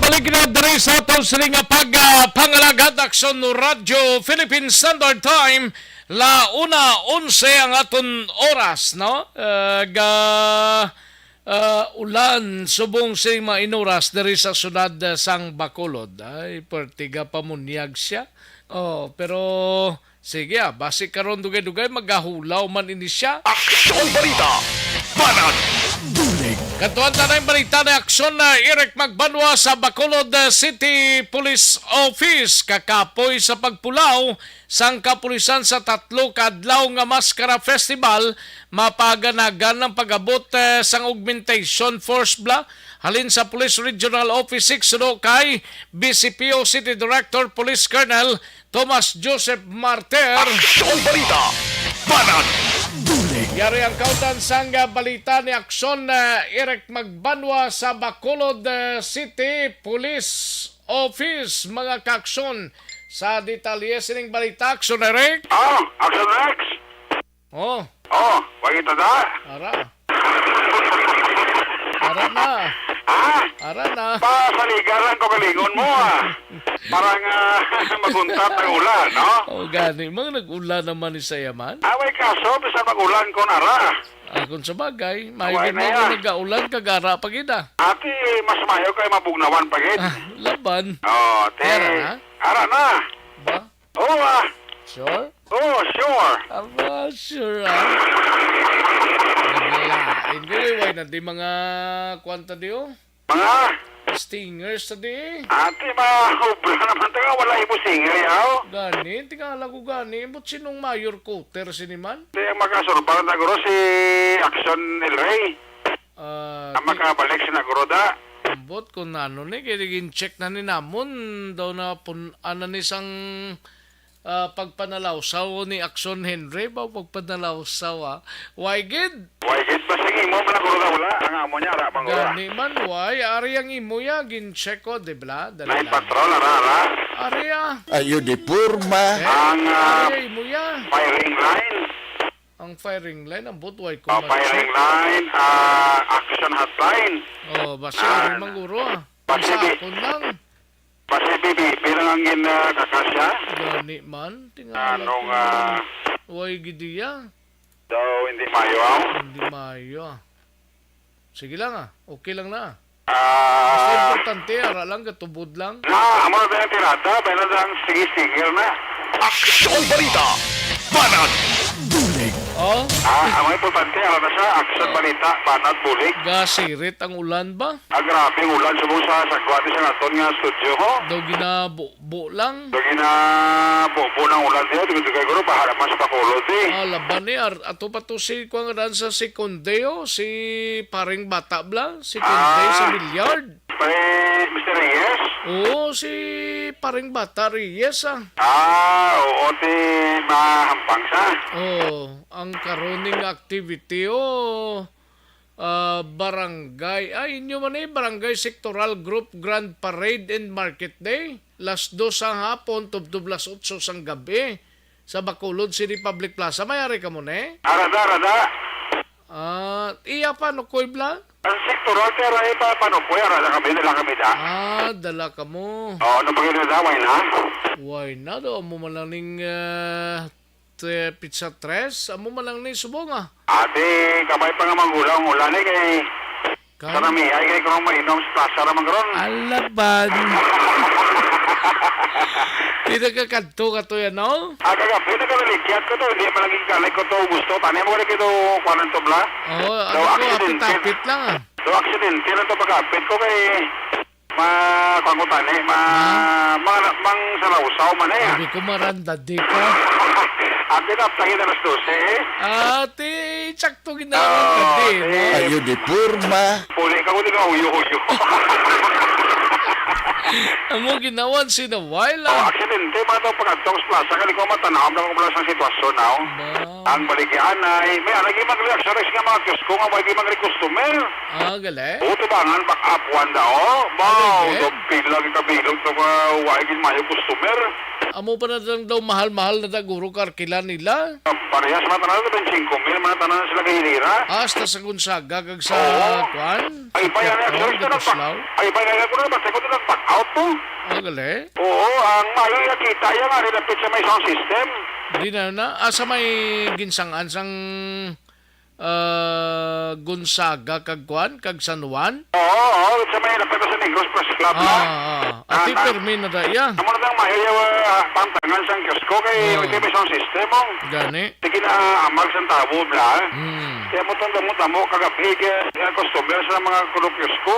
Balik na diri sa atong siling pangalagad aksyon no Radyo Philippine Standard Time la 1:11 ang aton oras, no? Ulan subong siling mainuras diri sa syudad sang Bacolod. Ay pertiga pamunyag siya. Pero sige, basi karon dugay-dugay magahulaw man ini siya. Aksyon Balita Banat Katuan tanay balita na aksyon na Eric Magbanwa sa Bacolod City Police Office kakapoy sa pagpulaw sang kapulisan sa 3 kadlaw nga Maskara Festival mapaganagan ng pag-abot sang augmentation force bla halin sa Police Regional Office 6 kay BCPO City Director Police Colonel Thomas Joseph Marter. Aksyon Balita Banat Yari ang kautan sang balita ni aksyon na Eric Magbanwa sa Bacolod City Police Office. Mga kaksyon sa detalye sining balita. Aksyon Eric? Action Rex? Wag ito na? Ara na. Pasaligaran ko kalingon mo Parang maguntat ng ulan, no? Gani. Mga nag-ulan naman ni Sayaman. Away kaso, bisa mag-ulan ko nara. Kung sa bagay, mahigit mo kung nag-aulan kagara pagida. Ati, mas mayo kayo mabugnawan pagid. Laban. Ara na. Ba? Sure? Sure. Sure Naglain ko na di mga kwanta diyo? Mga? Stingers sa di. Ati, mahubra naman tayo. Wala ibo singer yaw. Gani, tingala ko gani. Ba't sinong mayor coater siniman? Di ang makasurpang na guro si Action El Rey. Ang makabalik si Naguro da. Ambot kung ano ni, kaya check na ni namon daw na ni sang pagpanalawsaw ni Action Henry ba pagpanalawsaw Why gid? Why gid ba sige mo pala guro wala ang amo niya ra bang gani man why ari ang imo ya gin check ko de bla dala. May patrol na ra. Ari Ayo di purma. Ang imo ya. Firing line. Ang firing line ang butway ko. Firing line, action hotline. Basta ari manguro Pasakon lang. Basi bilang ang kakasya. Gani man, tingala anong way gidiya. Daw hindi mayo. Hindi mayo. Sige lang okay lang na. Mas importante, ara lang, katubod lang. Amo na tayo tirada, pero lang sige-sigil na. Aksyon Balita Banat Ang importante, alam na siya, Action Balita, Banat, Bulig. Gasirit ang ulan ba? Grabe ang ulan subong sa sagwati sa naton nga studio ho. Daw ginabo lang. Daw ginabo ng ulan diyo, dugay guro, bahala mas pakulot laban ni, ato pa to si Kuang sa Secondeo, si paring bata bla, Secondeo sa Billiard. Mr. Reyes? Oo, si paring bata Reyes oo, ti mahampang sa. Ang karuning activity barangay. Inyo man barangay sectoral group grand parade and market day. Las 2 sang hapon, tubtub las 8 sang gabi sa Bacolod City Public Plaza. Mayari ka mo na Arada. Iya pa no koy bla? Ang sektoral pero paano po arada kami da. Dala ka mo. Ano pagin na why na? Why na do mo malaning pizza 3, amo man lang ni subong Ate, kamay pa nga magulang ulan kay Sarami, ay kay kung mainom sa plaza naman karon. Alaban. Pinagkakanto ka to yan, no? Kagabi, nagkalikyat ko to. Hindi pa naging kalay ko to gusto. Paano mo rin ito kwanan to bla? Ako apit-apit lang So, accident. Kailan to pagkapit ko kay pangutane, mang salawsaw man Sabi ko maranda di ka. Ate, naptagin na las 12 Ate, tsakto ginawang ka di, no? Ayo di purma. Puli ka ko, di ka huyo-huyo. Amo ginawan sinaway Oh, lang. aksidente ba ito pagkatong sa plaza? Kali ko matanawag na kung sa sitwasyon now. Ang baligyan ay, may alagi mag-reaction nga mga kiosko nga may mag-customer. Gali. Tubangan back up one daw. Bao, dopil lagi kabilog ito ka waigin mayo customer. Amo pa na daw mahal-mahal na daguro karkila nila. Parehas matanan ito, 5,000 matanan sila kahilira. Hasta sa Gonzaga, kag sa Kwan. Ay, bayan na, sir, ito nag-back. Ay, bayan na ko na, basta ko ito nag-back out po. Gali. Oo, ang mayo nakita yan nga, rinapit sa may sound system. Di na. Asa may ginsangan sang Gonzaga, kag Kwan, kag San Juan. Oo, sa may lapit sa Negros Press Club na. Ati permi na da iya. Amo na tang mayo pantangan sang kiosko kay may sound system mo. Gani. Sige na amal sa tabo bla. Kaya mo tamo kagabi kaya customer sa mga kiosko.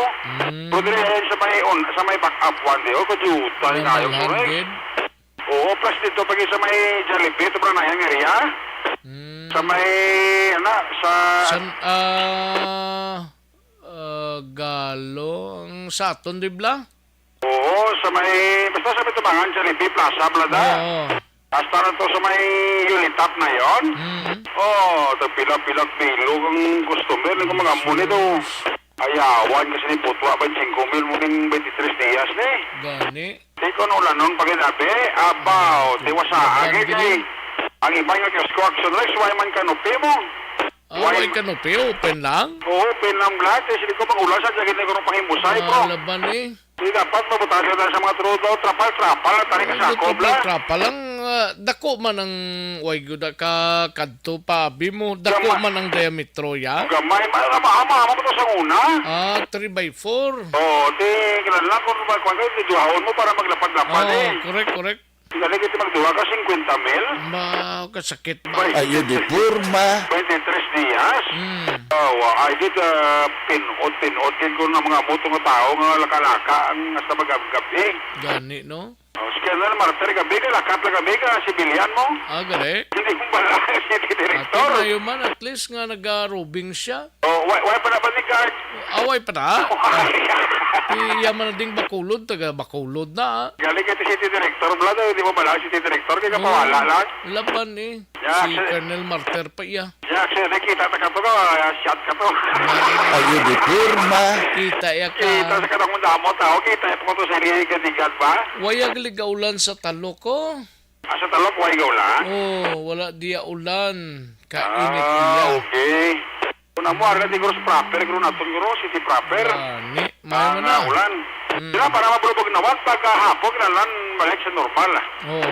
Pwede rin sa may back up one day. O kajuta ni kayo correct. Oo, plus dito pag sa may Jollibee ito pa na yung area. Sa may San Galo ang Saton di bla? Oo, sa may basta sa may Tubangan Jollibee Plaza blada. Hasta na to sa may Unitap na yon. To pilag-pilag bilog ang customer ng mga muli to. Ayawan kasi ni putwa pa 5,000 muling 23 días ni. Gani. Di ko nulan nun paginabi, abaw, di wasa agad eh. Ang iba nga kiosko action Rex, why man kanupi mo? Why kanupi? Open lang? Oo, open lang lahat. Kasi di ko pang-ulan sa jagin na ko nung panghimusay ko. Laban eh. Di dapat mabutasan na sa mga trudo, trapal-trapal, tarik ka sa kobla. Trapal lang. Dako man ang wayguda ka kadto pa. Bimo, dako man ang diametro ya. Gamay, mahama mo to sa una. 3x4. Oo, di, kailan lang kung magkwagay, di duhahon mo para maglapad-lapad eh. Correct. Dali kita magduwa ka 50,000. Kasakit ba? Ayun, di purma. 23 días. Ay, di pinot ko ng mga butong tao nga laka-laka ang nasa magagabi. Gani, no? Skandal, martir gabi ka, lakat na gabi ka, sibilyan mo. Gali. Hindi ko bala, hindi direktor. Ati na man, at least nga nag-robing siya. Why pa na ba ni card? Away pa na? Iya man na ding Bacolod, taga Bacolod na. Galing ka city director, blado, hindi mo bala city director, kaya ka pawala lang. Laban eh. Si Colonel Martir pa iya. Jack, nakita ka to, shot ka to. Ayun, di purma. Kita ya ka. Kita sa katang mundamo tao, kita ya po to sa irigan ba? Wayag ligaulan sa talo ko. Sa talo, wayag ulan? Wala diya ulan. Kainit iya. Okay. Una mo, arga di Gross proper, kung natin Gross, city proper. Maya na. Ulan. Sila para mabulubog naman, pagkahapog na lang, balik sa normal.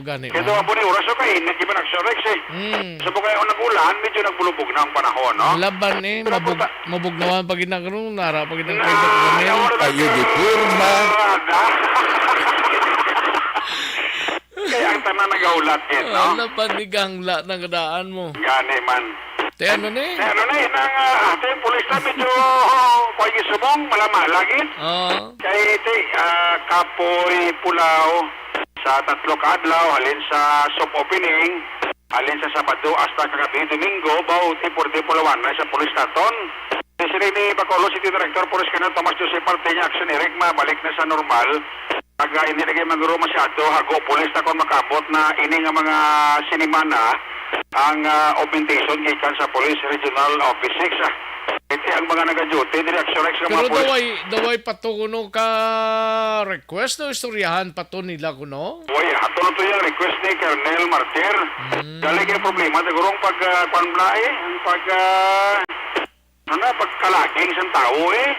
Gani. Kaya doon po ni oras o kainit, di ba nagsurex eh. So po kayo nag-ulan, medyo nagbulubog na ang panahon, no? Laban eh, mabug naman pag ginagano'n, nara pag ginagano'n. Ayun, di purma. Kaya ang tanan nag-aulat yun, no? Laban ni gangla ng daan mo. Gani man. Ano ni? Nang ating pulis na medyo ko'y gisubong, malamalagit. Kaya iti, kapoy pulaw sa 3 kadlaw, halin sa soft opening, halin sa Sabado hasta kagabi Domingo, bauti por di pulawan na sa pulis naton. Sila ni Bacolod City Director Police Colonel Tomas Jose Partenya Action Eric, mabalik na sa normal. Pag hindi na kayo maguro masyado, hago pulis na kung makabot na ini nga mga sinimana ang augmentation gikan sa Police Regional Office 6. Iti ang mga nag-duty, direction X Pero daway pato kuno ka request o istoryahan pato nila kuno? Uy, ato na to yung request ni Colonel Martir. Galing yung problema, sigurong pagkalaging sa tao eh.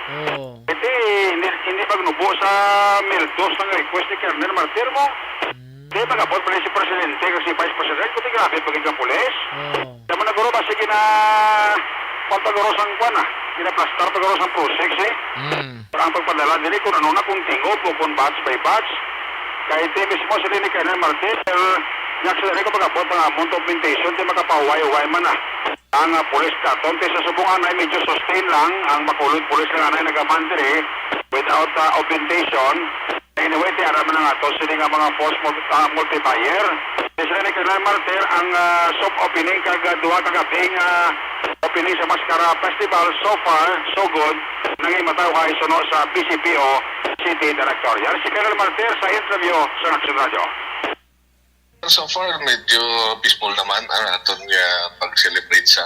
Iti, hindi pagnubo sa mildos ng request ni Colonel Martir mo. Hindi, pag-abot pa si Presidente kasi Vice President, kuti grabe paging kang pulis. Daman naguro ba, sige na pagpaguro sang kwan pinaplastar paguro sang prosek eh. Ang pagpadala dili kung ano na kung tingop o kung batch by batch. Kahit mismo sila ni Colonel Martin, nagsalari ko pag-abot ng amount of augmentation, di makapaway-way man ang pulis katon. Sa subungan ay medyo sustain lang ang Bacolod Police na nag-amandiri without augmentation. Anyway, tiara man nga ito sila nga mga force multiplier. Sila ni Colonel Martin ang soft opening kagaduha kagabing opening sa Mascara Festival. So far, so good. Nanging mataw ka isuno sa PCPO City Director. Yan si Colonel Martir sa interview sa Action Radio. So far, medyo peaceful naman ang aton pag-celebrate sa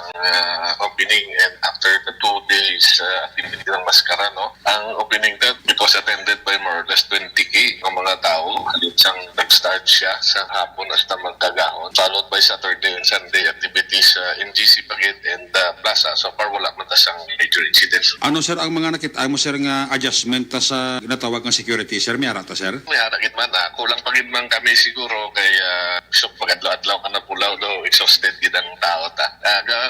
opening, and after the 2 days activity ng maskara, no? Ang opening that, it was attended by more or less 20K ng mga tao. Halitang nag-start siya sa hapon hasta magkagahon, followed by Saturday and Sunday activities in GC Pagid and Plaza. So far, wala man tasang major incidents. Ano sir ang mga nakita mo sir nga adjustment ta sa ginatawag ng security sir? May arata sir? May harakit man, kulang pagid man kami siguro kay so pagadlaw-adlaw ka na pulaw do, exhausted gid ang tao ta.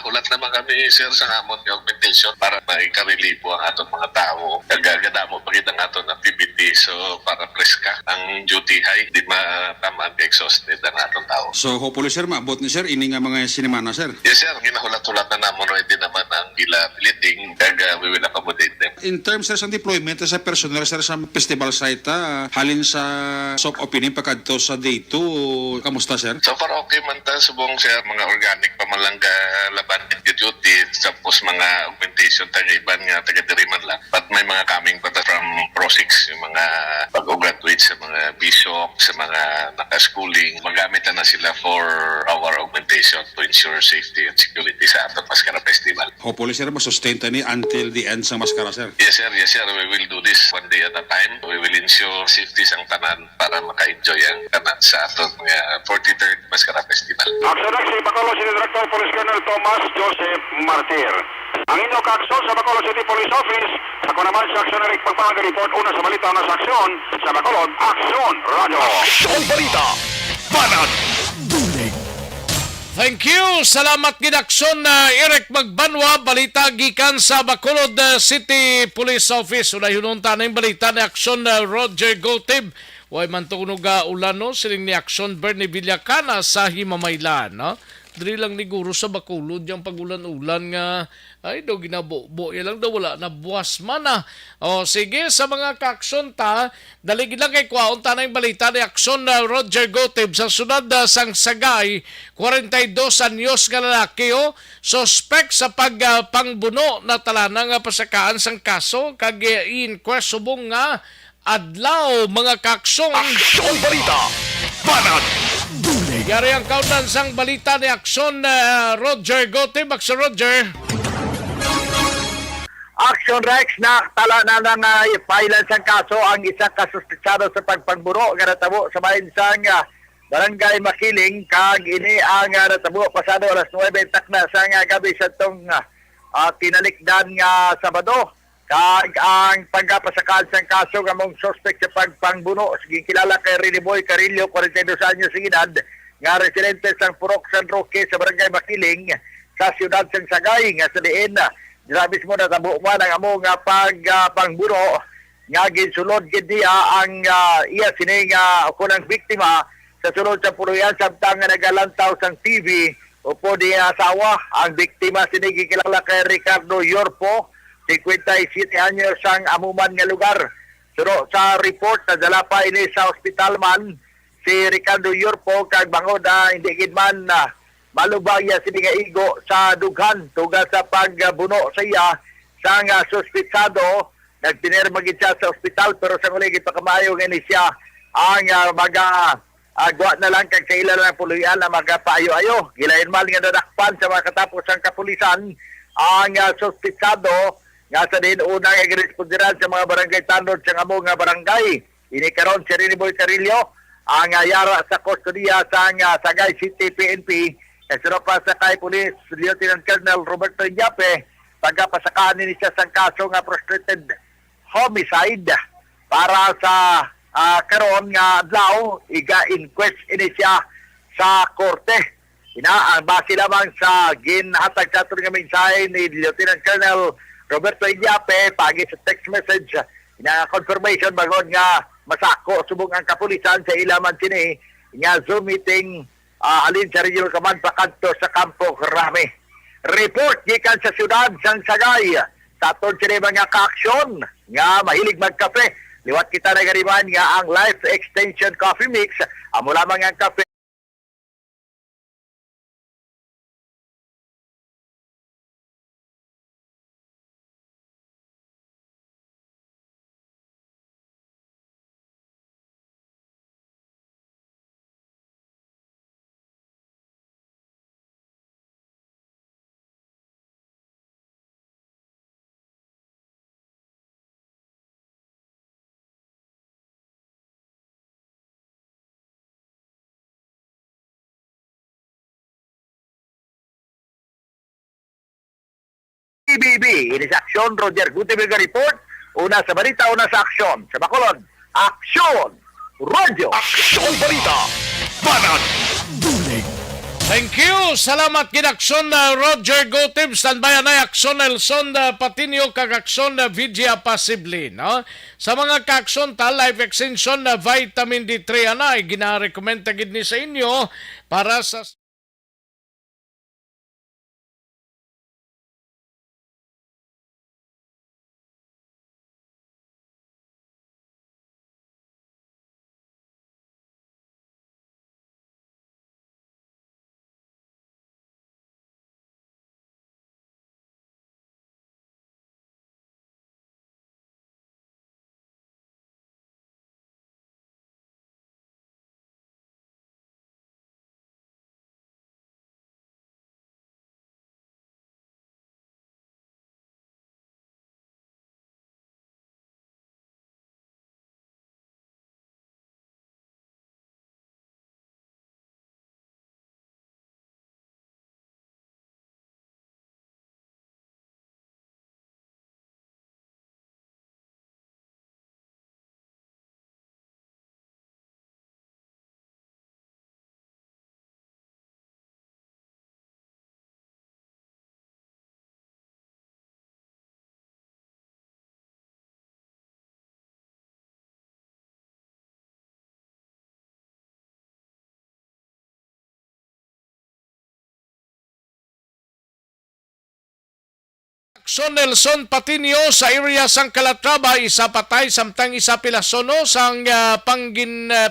Hulat naman kami sir sa amon nga augmentation para maikarelibo ang aton mga tao. Gadamo pagid ang aton activity, so para preska ang duty high, di matamaan ka exhausted ang aton tao. So hopefully sir maabot ni sir ini nga mga sinimana sir. Yes sir, ginahulat-hulat na namon ready naman ang ila building, we will accommodate them. In terms sir sa deployment sa personnel sir sa festival site halin sa soft opening pagkadto sa day 2, kamusta sir? So far okay man ta subong sir, mga organic pa man lang laban ng duty, tapos mga augmentation taga iban nga taga diriman lang, but may mga coming pa ta from Pro 6, yung mga pag-graduate sa mga bishop, sa mga naka-schooling, magamit na sila for our augmentation to ensure safety and security sa ating Mascara Festival. Hopefully sir masustain ta ni until the end sa Mascara sir. Yes sir, we will do this one day at a time. We will ensure safety sang tanan para maka-enjoy ang tanan sa atong 43rd Mascara Festival. Action Next, si Bacolod City Director Police Colonel Thomas Joseph Martir. Ang inyong kaakson sa Bacolod City Police Office, ako naman si Action Eric Pagpapag-report una sa balita na sa aksyon sa Bacolod Action Radio. Action Balita, Banat Dulig. Thank you. Salamat gidakson na Eric Magbanwa, balita gikan sa Bacolod City Police Office. Unay hununta na yung balita ni Aksyon Roger Gotib. Way man tunog ulan no, siling ni Aksyon Bernie Villacana sa Himamaylan, no? Dili lang ni guro sa Bacolod yung pagulan-ulan nga ay daw ginabo lang daw wala na buwas man na. O sige, sa mga kaaksyon ta, dalig lang kay kwaon ta na yung balita ni Aksyon Roger Gotib sa sunod sang Sagay, 42 anyos nga lalaki suspect sa pangbuno na talana nga pasakaan sang kaso kag inquest subong nga adlaw mga kaaksyon. Aksyon Balita, Banat Dulig. Yari ang kaunan sang balita ni Aksyon Roger Gotib. Aksyon Roger. Action Rex na tala na ng ipilan sang kaso ang isang kasuspitsado sa pagpangburo nga natabo sa bahin sang Barangay Makiling kag ini ang natabo pasado alas 9 takna sang gabi sa tong tinalikdan nga Sabado. Kag ang pagkapasakaan sang kaso nga mong suspect sa pagpangbuno sige kilala kay Rene Boy Carillo, 42 anyos sa edad, nga residente sang Purok San Roque sa Barangay Makiling sa siyudad sang Sagay nga sa diin grabe mo natabo man ang amo nga pagpangbuno nga ginsulod gid niya ang iya sini nga kunang biktima sa sulod sa puluyan samtang nga nagalantaw sang TV upo di asawa. Ang biktima sini kilala kay Ricardo Yorpo, 57 anyos sang amuman nga lugar. Pero sa report na dala pa ini sa ospital man si Ricardo Yorpo kag bangod hindi gid man malubag ya sini nga igo sa dughan tuga sa pagbuno sa iya sang suspitsado. Nagpinirma gid siya sa ospital pero sa uli gid pa kamayo nga siya ang agwa na lang kag sa ila lang puluyan na magapayo-ayo. Gilain man nga nadakpan sa mga katapos ang kapulisan ang suspitsado nga sa din unang igirespondiran sa mga barangay tanod sa among nga barangay. Ini karon si Rene Boy Carillo ang yara sa kustodiya sa Sagay City PNP. Kasuro pa sa kay Police Lieutenant Colonel Roberto Iñape pagkapasakaan ni siya sa kaso nga frustrated homicide para sa karon nga adlaw iga-inquest ini siya sa korte. Base lamang sa ginhatag sa aton nga mensahe ni Lieutenant Colonel Roberto Iñape pagi sa text message na confirmation bagod nga masako subong ang kapulisan sa ilaman sini nga Zoom meeting alin sa Regional Command pakadto sa Campo Crame. Report gikan sa siyudad sang Sagay sa aton sini mga kaaksyon nga mahilig magkape. Liwat kita na gariban nga ang Life Extension Coffee Mix amo lamang ang kape PBB. Ini sa aksyon, Roger Gutierrez report. Una sa balita, una sa aksyon. Sa Bacolod, aksyon! Radyo! Aksyon Balita! Banat! Thank you. Salamat kinaksyon na Roger Gotib. Standby na aksyon Nelson Patinio kag aksyon na Vigia Pasibli. No? Sa mga kaaksyon ta, life extension na vitamin D3 ay gina-recommend tagid ni sa inyo para sa Aksyon Nelson Patinio sa area sang Calatrava, isa patay samtang isa pilasono sang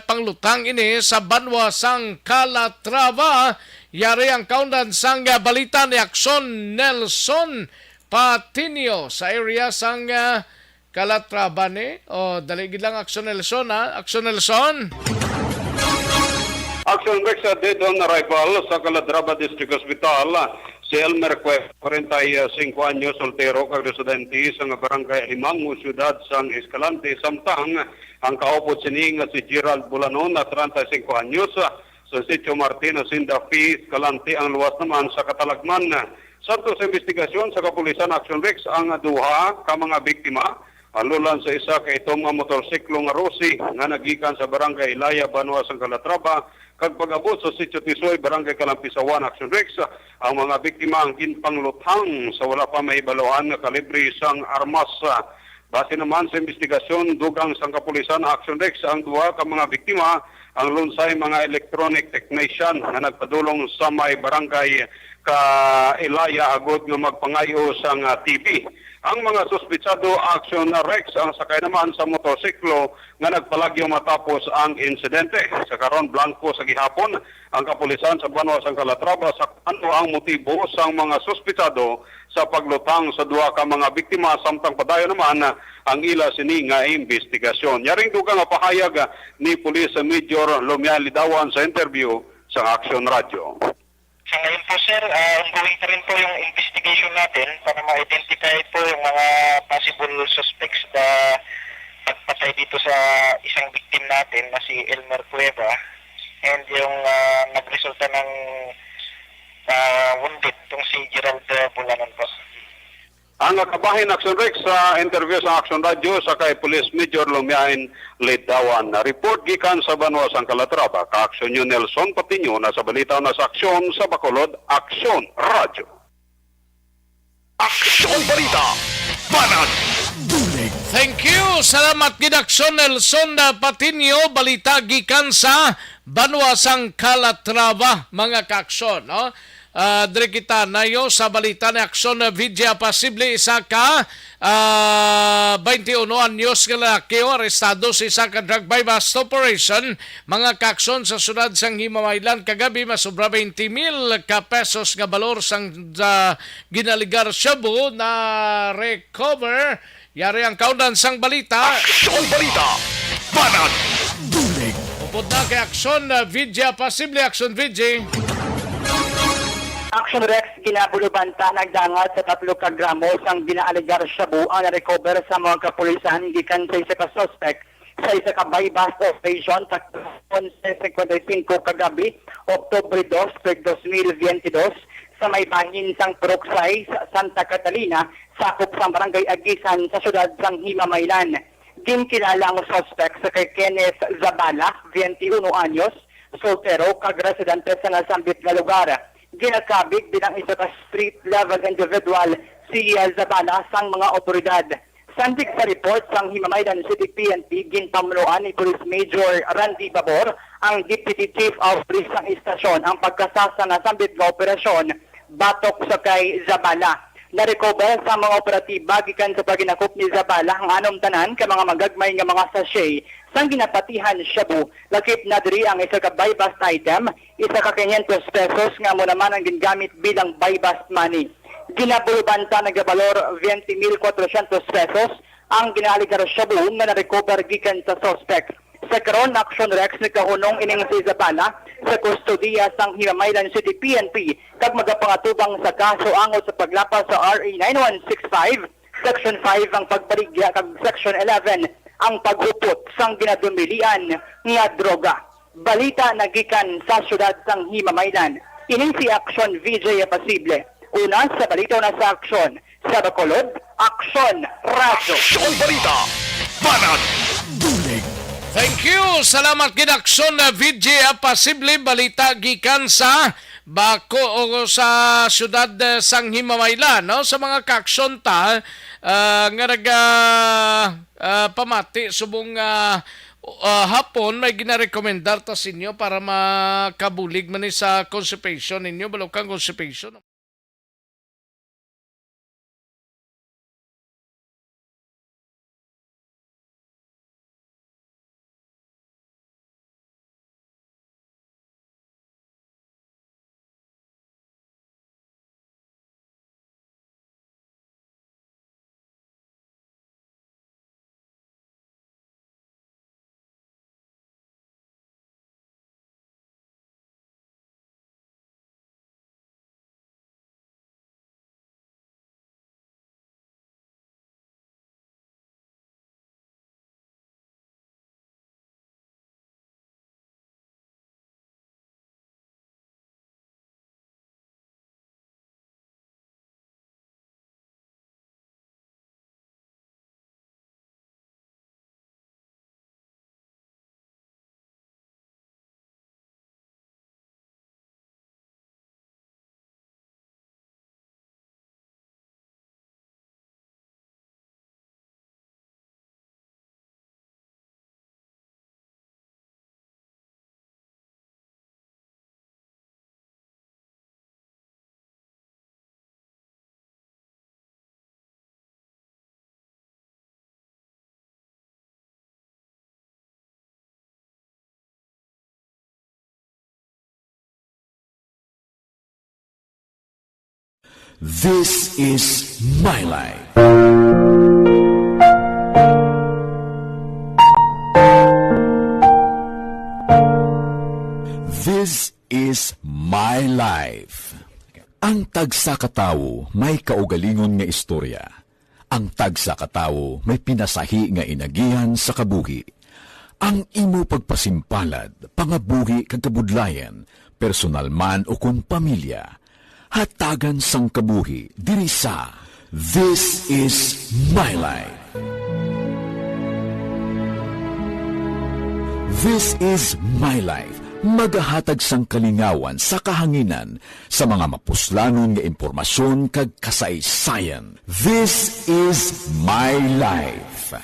panglutang ini sa banwa sang Calatrava. Yari ang kaundan sang balita ni Aksyon Nelson Patinio sa area sang Calatrava ni. O daligid lang Aksyon Nelson ha. Aksyon Nelson. Action Rex dead on arrival sa Calatrava District Hospital. Si Elmer Cueva, 45 anyos, soltero, kag residente sa barangay Limango, siyudad sang Escalante, samtang ang kaupod sini nga si Gerald Bulanon na 35 anyos sa Sitio Martin, Sindafi, Escalante, ang luwas naman sa Katalagman. Santo sa investigasyon sa Kapulisan Action Rex ang duha ka mga biktima alulan sa isa ka itong mga motorsiklo nga Rosi nga nagikan sa barangay Ilaya, Banwa, sang Calatrava. Kag pag-abot sa Sitio Tisoy, barangay Kalampisawan, Action Rex, ang mga biktima ang ginpanglutang sa wala pa may baluhan nga kalibre sang armas. Base naman sa investigasyon, dugang sang Kapulisan Action Rex, ang duha ka mga biktima ang lunsay mga electronic technician na nagpadulong sa may barangay ka Ilaya agod nga magpangayo sang TV. Ang mga suspitsado Action Rex ang sakay naman sa motorsiklo nga nagpalagyo matapos ang insidente. Sa karon blanco sa gihapon, ang kapulisan sa Banwa sang Calatrava sa ano ang motibo sang mga suspitsado sa paglutang sa duha ka mga biktima samtang padayon naman ang ila sini nga investigasyon. Yaring dugang nga pahayag ni Police Major Lumian Lidawan sa interview sa Action Radio. Sa ngayon po sir, ongoing pa rin po yung investigation natin para ma-identify po yung mga possible suspects na pagpatay dito sa isang victim natin na si Elmer Cueva and yung nagresulta ng wounded itong si Gerald Bulanon po. Ang kabahin Action Rex sa interview sa Action Radio sa kay Police Major Lumian Lidawan. Report gikan sa Banwa sang Calatrava. Ka-aksyon yun Nelson Patinio na sa balita na sa aksyon sa Bacolod, Aksyon Radio. Aksyon Balita! Banat! Thank you. Salamat ginaksyon Nelson Patinio, balita gikan sa Banwa sang Calatrava, mga kaaksyon, no? Dire kita nayo sa balita ni aksyon na Vigia Pasibli, isa ka 21 anyos nga lalaki o arestado sa isa ka drug by bust operation, mga kaaksyon sa sunod sang Himamaylan kagabi, masobra 20,000 ka pesos nga balor sang ginaligar Shabu na recover. Yari ang kaundan sang balita. Aksyon Balita! Banat! Upod na kay aksyon na Vigia Pasibli, aksyon Vigia. Action Rex, kinabulubanta nagdangat sa 3 ka gramos ang ginaaligar Shabu ang na-recover sa mga kapulisan gikan sa isa ka suspect sa isa ka buy-bust operation sa 11:55 kagabi, Oktubre 2, 2022 sa may bahin sang Puruksay sa Santa Catalina, sakop sa barangay Agisan sa syudad sang Himamaylan. Ginkilala ang suspect sa kay Kenneth Zabala, 21 anyos, soltero, kag residente sa nasambit na lugar. Ginakabig bilang isa ka street-level individual si Zabala sang mga otoridad. Sandig sa report sang Himamaylan City PNP, ginpamuluan ni Police Major Randy Babor, ang Deputy Chief of Police ng istasyon, ang pagkasasa na sambit nga operasyon batok sa kay Zabala. Na-recover sa mga operatiba gikan sa paginakop ni Zabala ang anom tanan ka mga magagmay nga mga sachet sang ginapatihan shabu. Lakip na diri ang isa ka buy-bust item, isa ka 500 pesos nga mo naman ang gingamit bilang buy-bust money. Ginabuluban sa nagabalor 20,400 pesos ang ginaligar shabu nga na-recover gikan sa suspect. Sa karon action rex ni kahunong ining si Zabala sa kustodiya sang Himamaylan City PNP kag magapangatubang sa kaso angot sa paglapas sa RA 9165 Section 5 ang pagbaligya kag Section 11 ang paghupot sang ginadumilian nga droga. Balita nagikan sa syudad sang Himamaylan. Ining si Action VJ Pasible. Una sa balita na sa Action sa Bacolod, Action Radio. Action Balita, Banat, Dulig. Thank you. Salamat ginaksyon na VJ Pasible, balita gikan sa Bako o sa syudad sang Himamaylan, no? Sa mga kaaksyon ta nga naga pamati subong hapon may ginarekomendar ta sa inyo para makabulig man sa constipation ninyo, balokang constipation. This is my life. This is my life. Ang tagsa katawo may kaugalingon nga istorya. Ang tagsa katawo may pinasahi nga inagihan sa kabuhi. Ang imo pagpasimpalad, pangabuhi kag kabudlayan, personal man o kun pamilya, hatagan sang kabuhi diri sa This is my life. This is my life. Magahatag sang kalingawan sa kahanginan sa mga mapuslanon nga impormasyon kag kasaysayan. This is my life.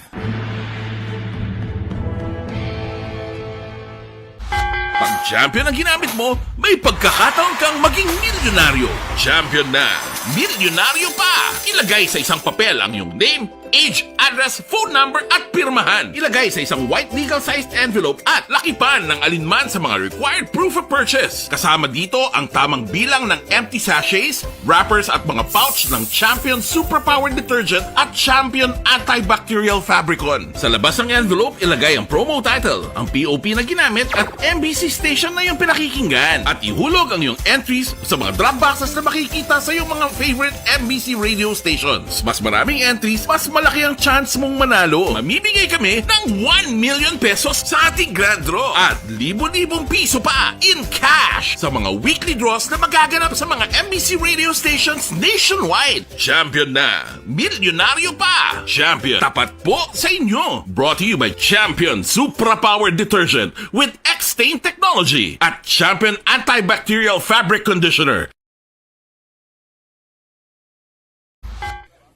Pag champion ang ginamit mo, may pagkakataon kang maging milyonaryo. Champion na, milyonaryo pa! Ilagay sa isang papel ang iyong name, age, address, phone number at pirmahan. Ilagay sa isang white legal-sized envelope at lakipan ng alinman sa mga required proof of purchase. Kasama dito ang tamang bilang ng empty sachets, wrappers at mga pouch ng Champion Superpower Detergent at Champion Antibacterial Fabricon. Sa labas ng envelope, ilagay ang promo title, ang POP na ginamit at MBC station na yung pinakikinggan. At ihulog ang iyong entries sa mga drop boxes na makikita sa iyong mga favorite MBC radio stations. Mas maraming entries, mas malaki ang chance mong manalo. Mamimigay kami ng 1 million pesos sa ating grand draw at libo-libong piso pa in cash sa mga weekly draws na magaganap sa mga MBC radio stations nationwide. Champion na, milyonaryo pa. Champion, tapat po sa inyo. Brought to you by Champion Supra Power Detergent with X-Stain Technology at Champion Antibacterial Fabric Conditioner.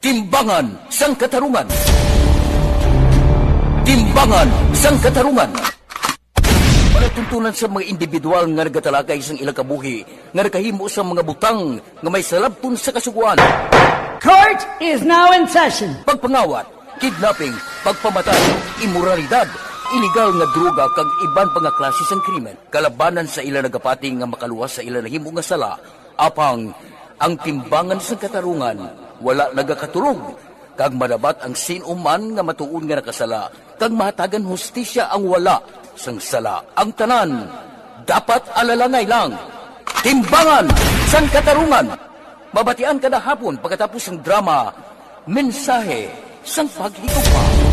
Timbangan sang katarungan. Timbangan sang katarungan. Panatuntunan sa mga individual nga nagatalagay sang ilang kabuhi nga nakahimo sa mga butang nga may salabton sa kasuguan. Court is now in session. Pagpangawat, kidnapping, pagpamatay, imoralidad, iligal nga droga kag iban pa nga klase sang krimen. Kalabanan sa ilang nagapating nga makaluwas sa ilang nahimo nga sala. Apang ang timbangan sang katarungan wala nagakatulog, kag madabat ang sinuman nga matuon nga nakasala, kag mahatagan hustisya ang wala sang sala. Ang tanan, dapat alalangay lang. Timbangan sang katarungan. Mabatian kada hapon pagkatapos ng drama, mensahe sang paghigugma.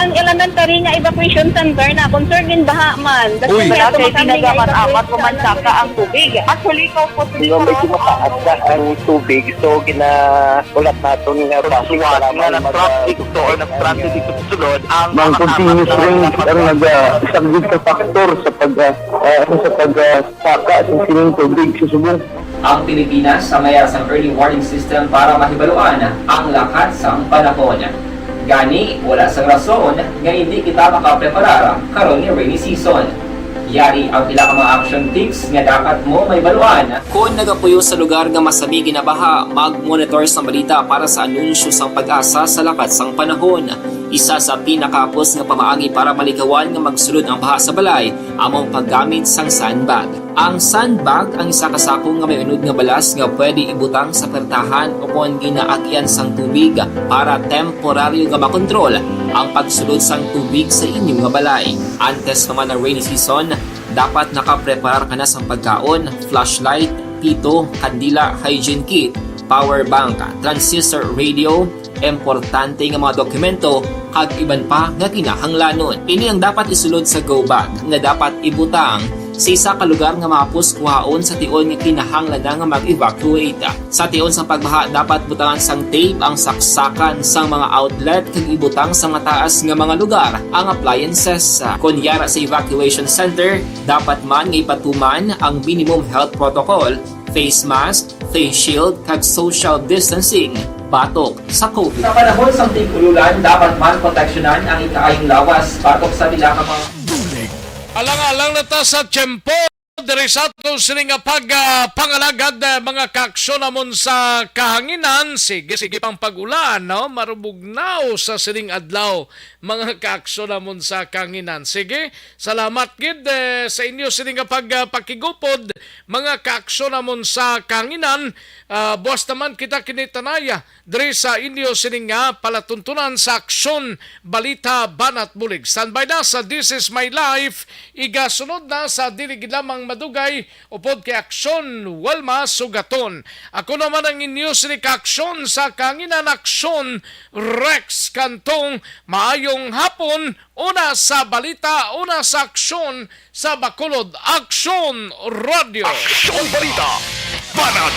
Ang elementary nga evacuation center na concern din baha man. Uy, kay pinagamat-amat pumansaka ang tubig. Actually, ko po medyo mataas na ang tubig. So, ginaulat natin nga basuhan nga ng traffic to or ng traffic dito sa sulod. Ang continuous ring ang nag-isang sa factor sa pagsaka sa sining tubig sa subong. Ang Pilipinas sa mayroon sa early warning system para mahibaluan ang lakas ng panahon. Gani, wala sang rason nga hindi kita makapreparar karon ni rainy season. Yari ang pila ka mga action tips nga dapat mo may baluan. Kung nagapuyo sa lugar nga masabi ginabaha, mag-monitor sa balita para sa anunsyo sang pag-asa sa lakat sang panahon. Isa sa pinakapos nga pamaagi para malikawan nga magsulod ang baha sa balay, among paggamit sang sandbag. Ang sandbag ang isa kasakong nga may unod nga balas nga pwede ibutang sa pertahan upon ginaagyan sang tubig para temporaryo nga makontrol ang pagsulod sang tubig sa inyong nga balay. Antes naman ng rainy season, dapat nakapreparar ka na sang pagkaon, flashlight, pito, kandila, hygiene kit, power bank, transistor radio, importante nga mga dokumento kag iban pa nga kinahanglanon. Ini ang dapat isulod sa go bag nga dapat ibutang sa isa ka lugar nga mapus kuhaon sa tion nga kinahanglan nga mag-evacuate. Sa tion sa pagbaha dapat butangan sang tape ang saksakan sang mga outlet kag ibutang sa mataas nga mga lugar ang appliances. Kunyara sa evacuation center, dapat man nga ipatuman ang minimum health protocol, face mask, face shield kag social distancing batok sa COVID. Sa panahon sa tig-ululan, dapat man proteksyonan ang ikaayong lawas batok sa bila ka mga Alang-alang na ta sa tiyempo, diri sa ato sining pangalagad mga kaaksyon namon sa kahanginan. Sige pang pagulan, no? Marubugnaw sa sining adlaw mga kaaksyon namon sa kahanginan. Sige, salamat gid sa inyo sining pagpakigupod mga kaaksyon namon sa kahanginan. Buwas naman kita kinitanaya diri sa inyo sining palatuntunan sa aksyon balita banat bulig. Standby na sa This Is My Life. Igasunod na sa dilig lamang madugay upod kay aksyon walma sugaton. Ako naman ang inyo sining aksyon sa kanginan aksyon Rex Kantong. Maayong hapon. Una sa balita, una sa aksyon sa Bacolod. Aksyon Radio. Aksyon Balita Banat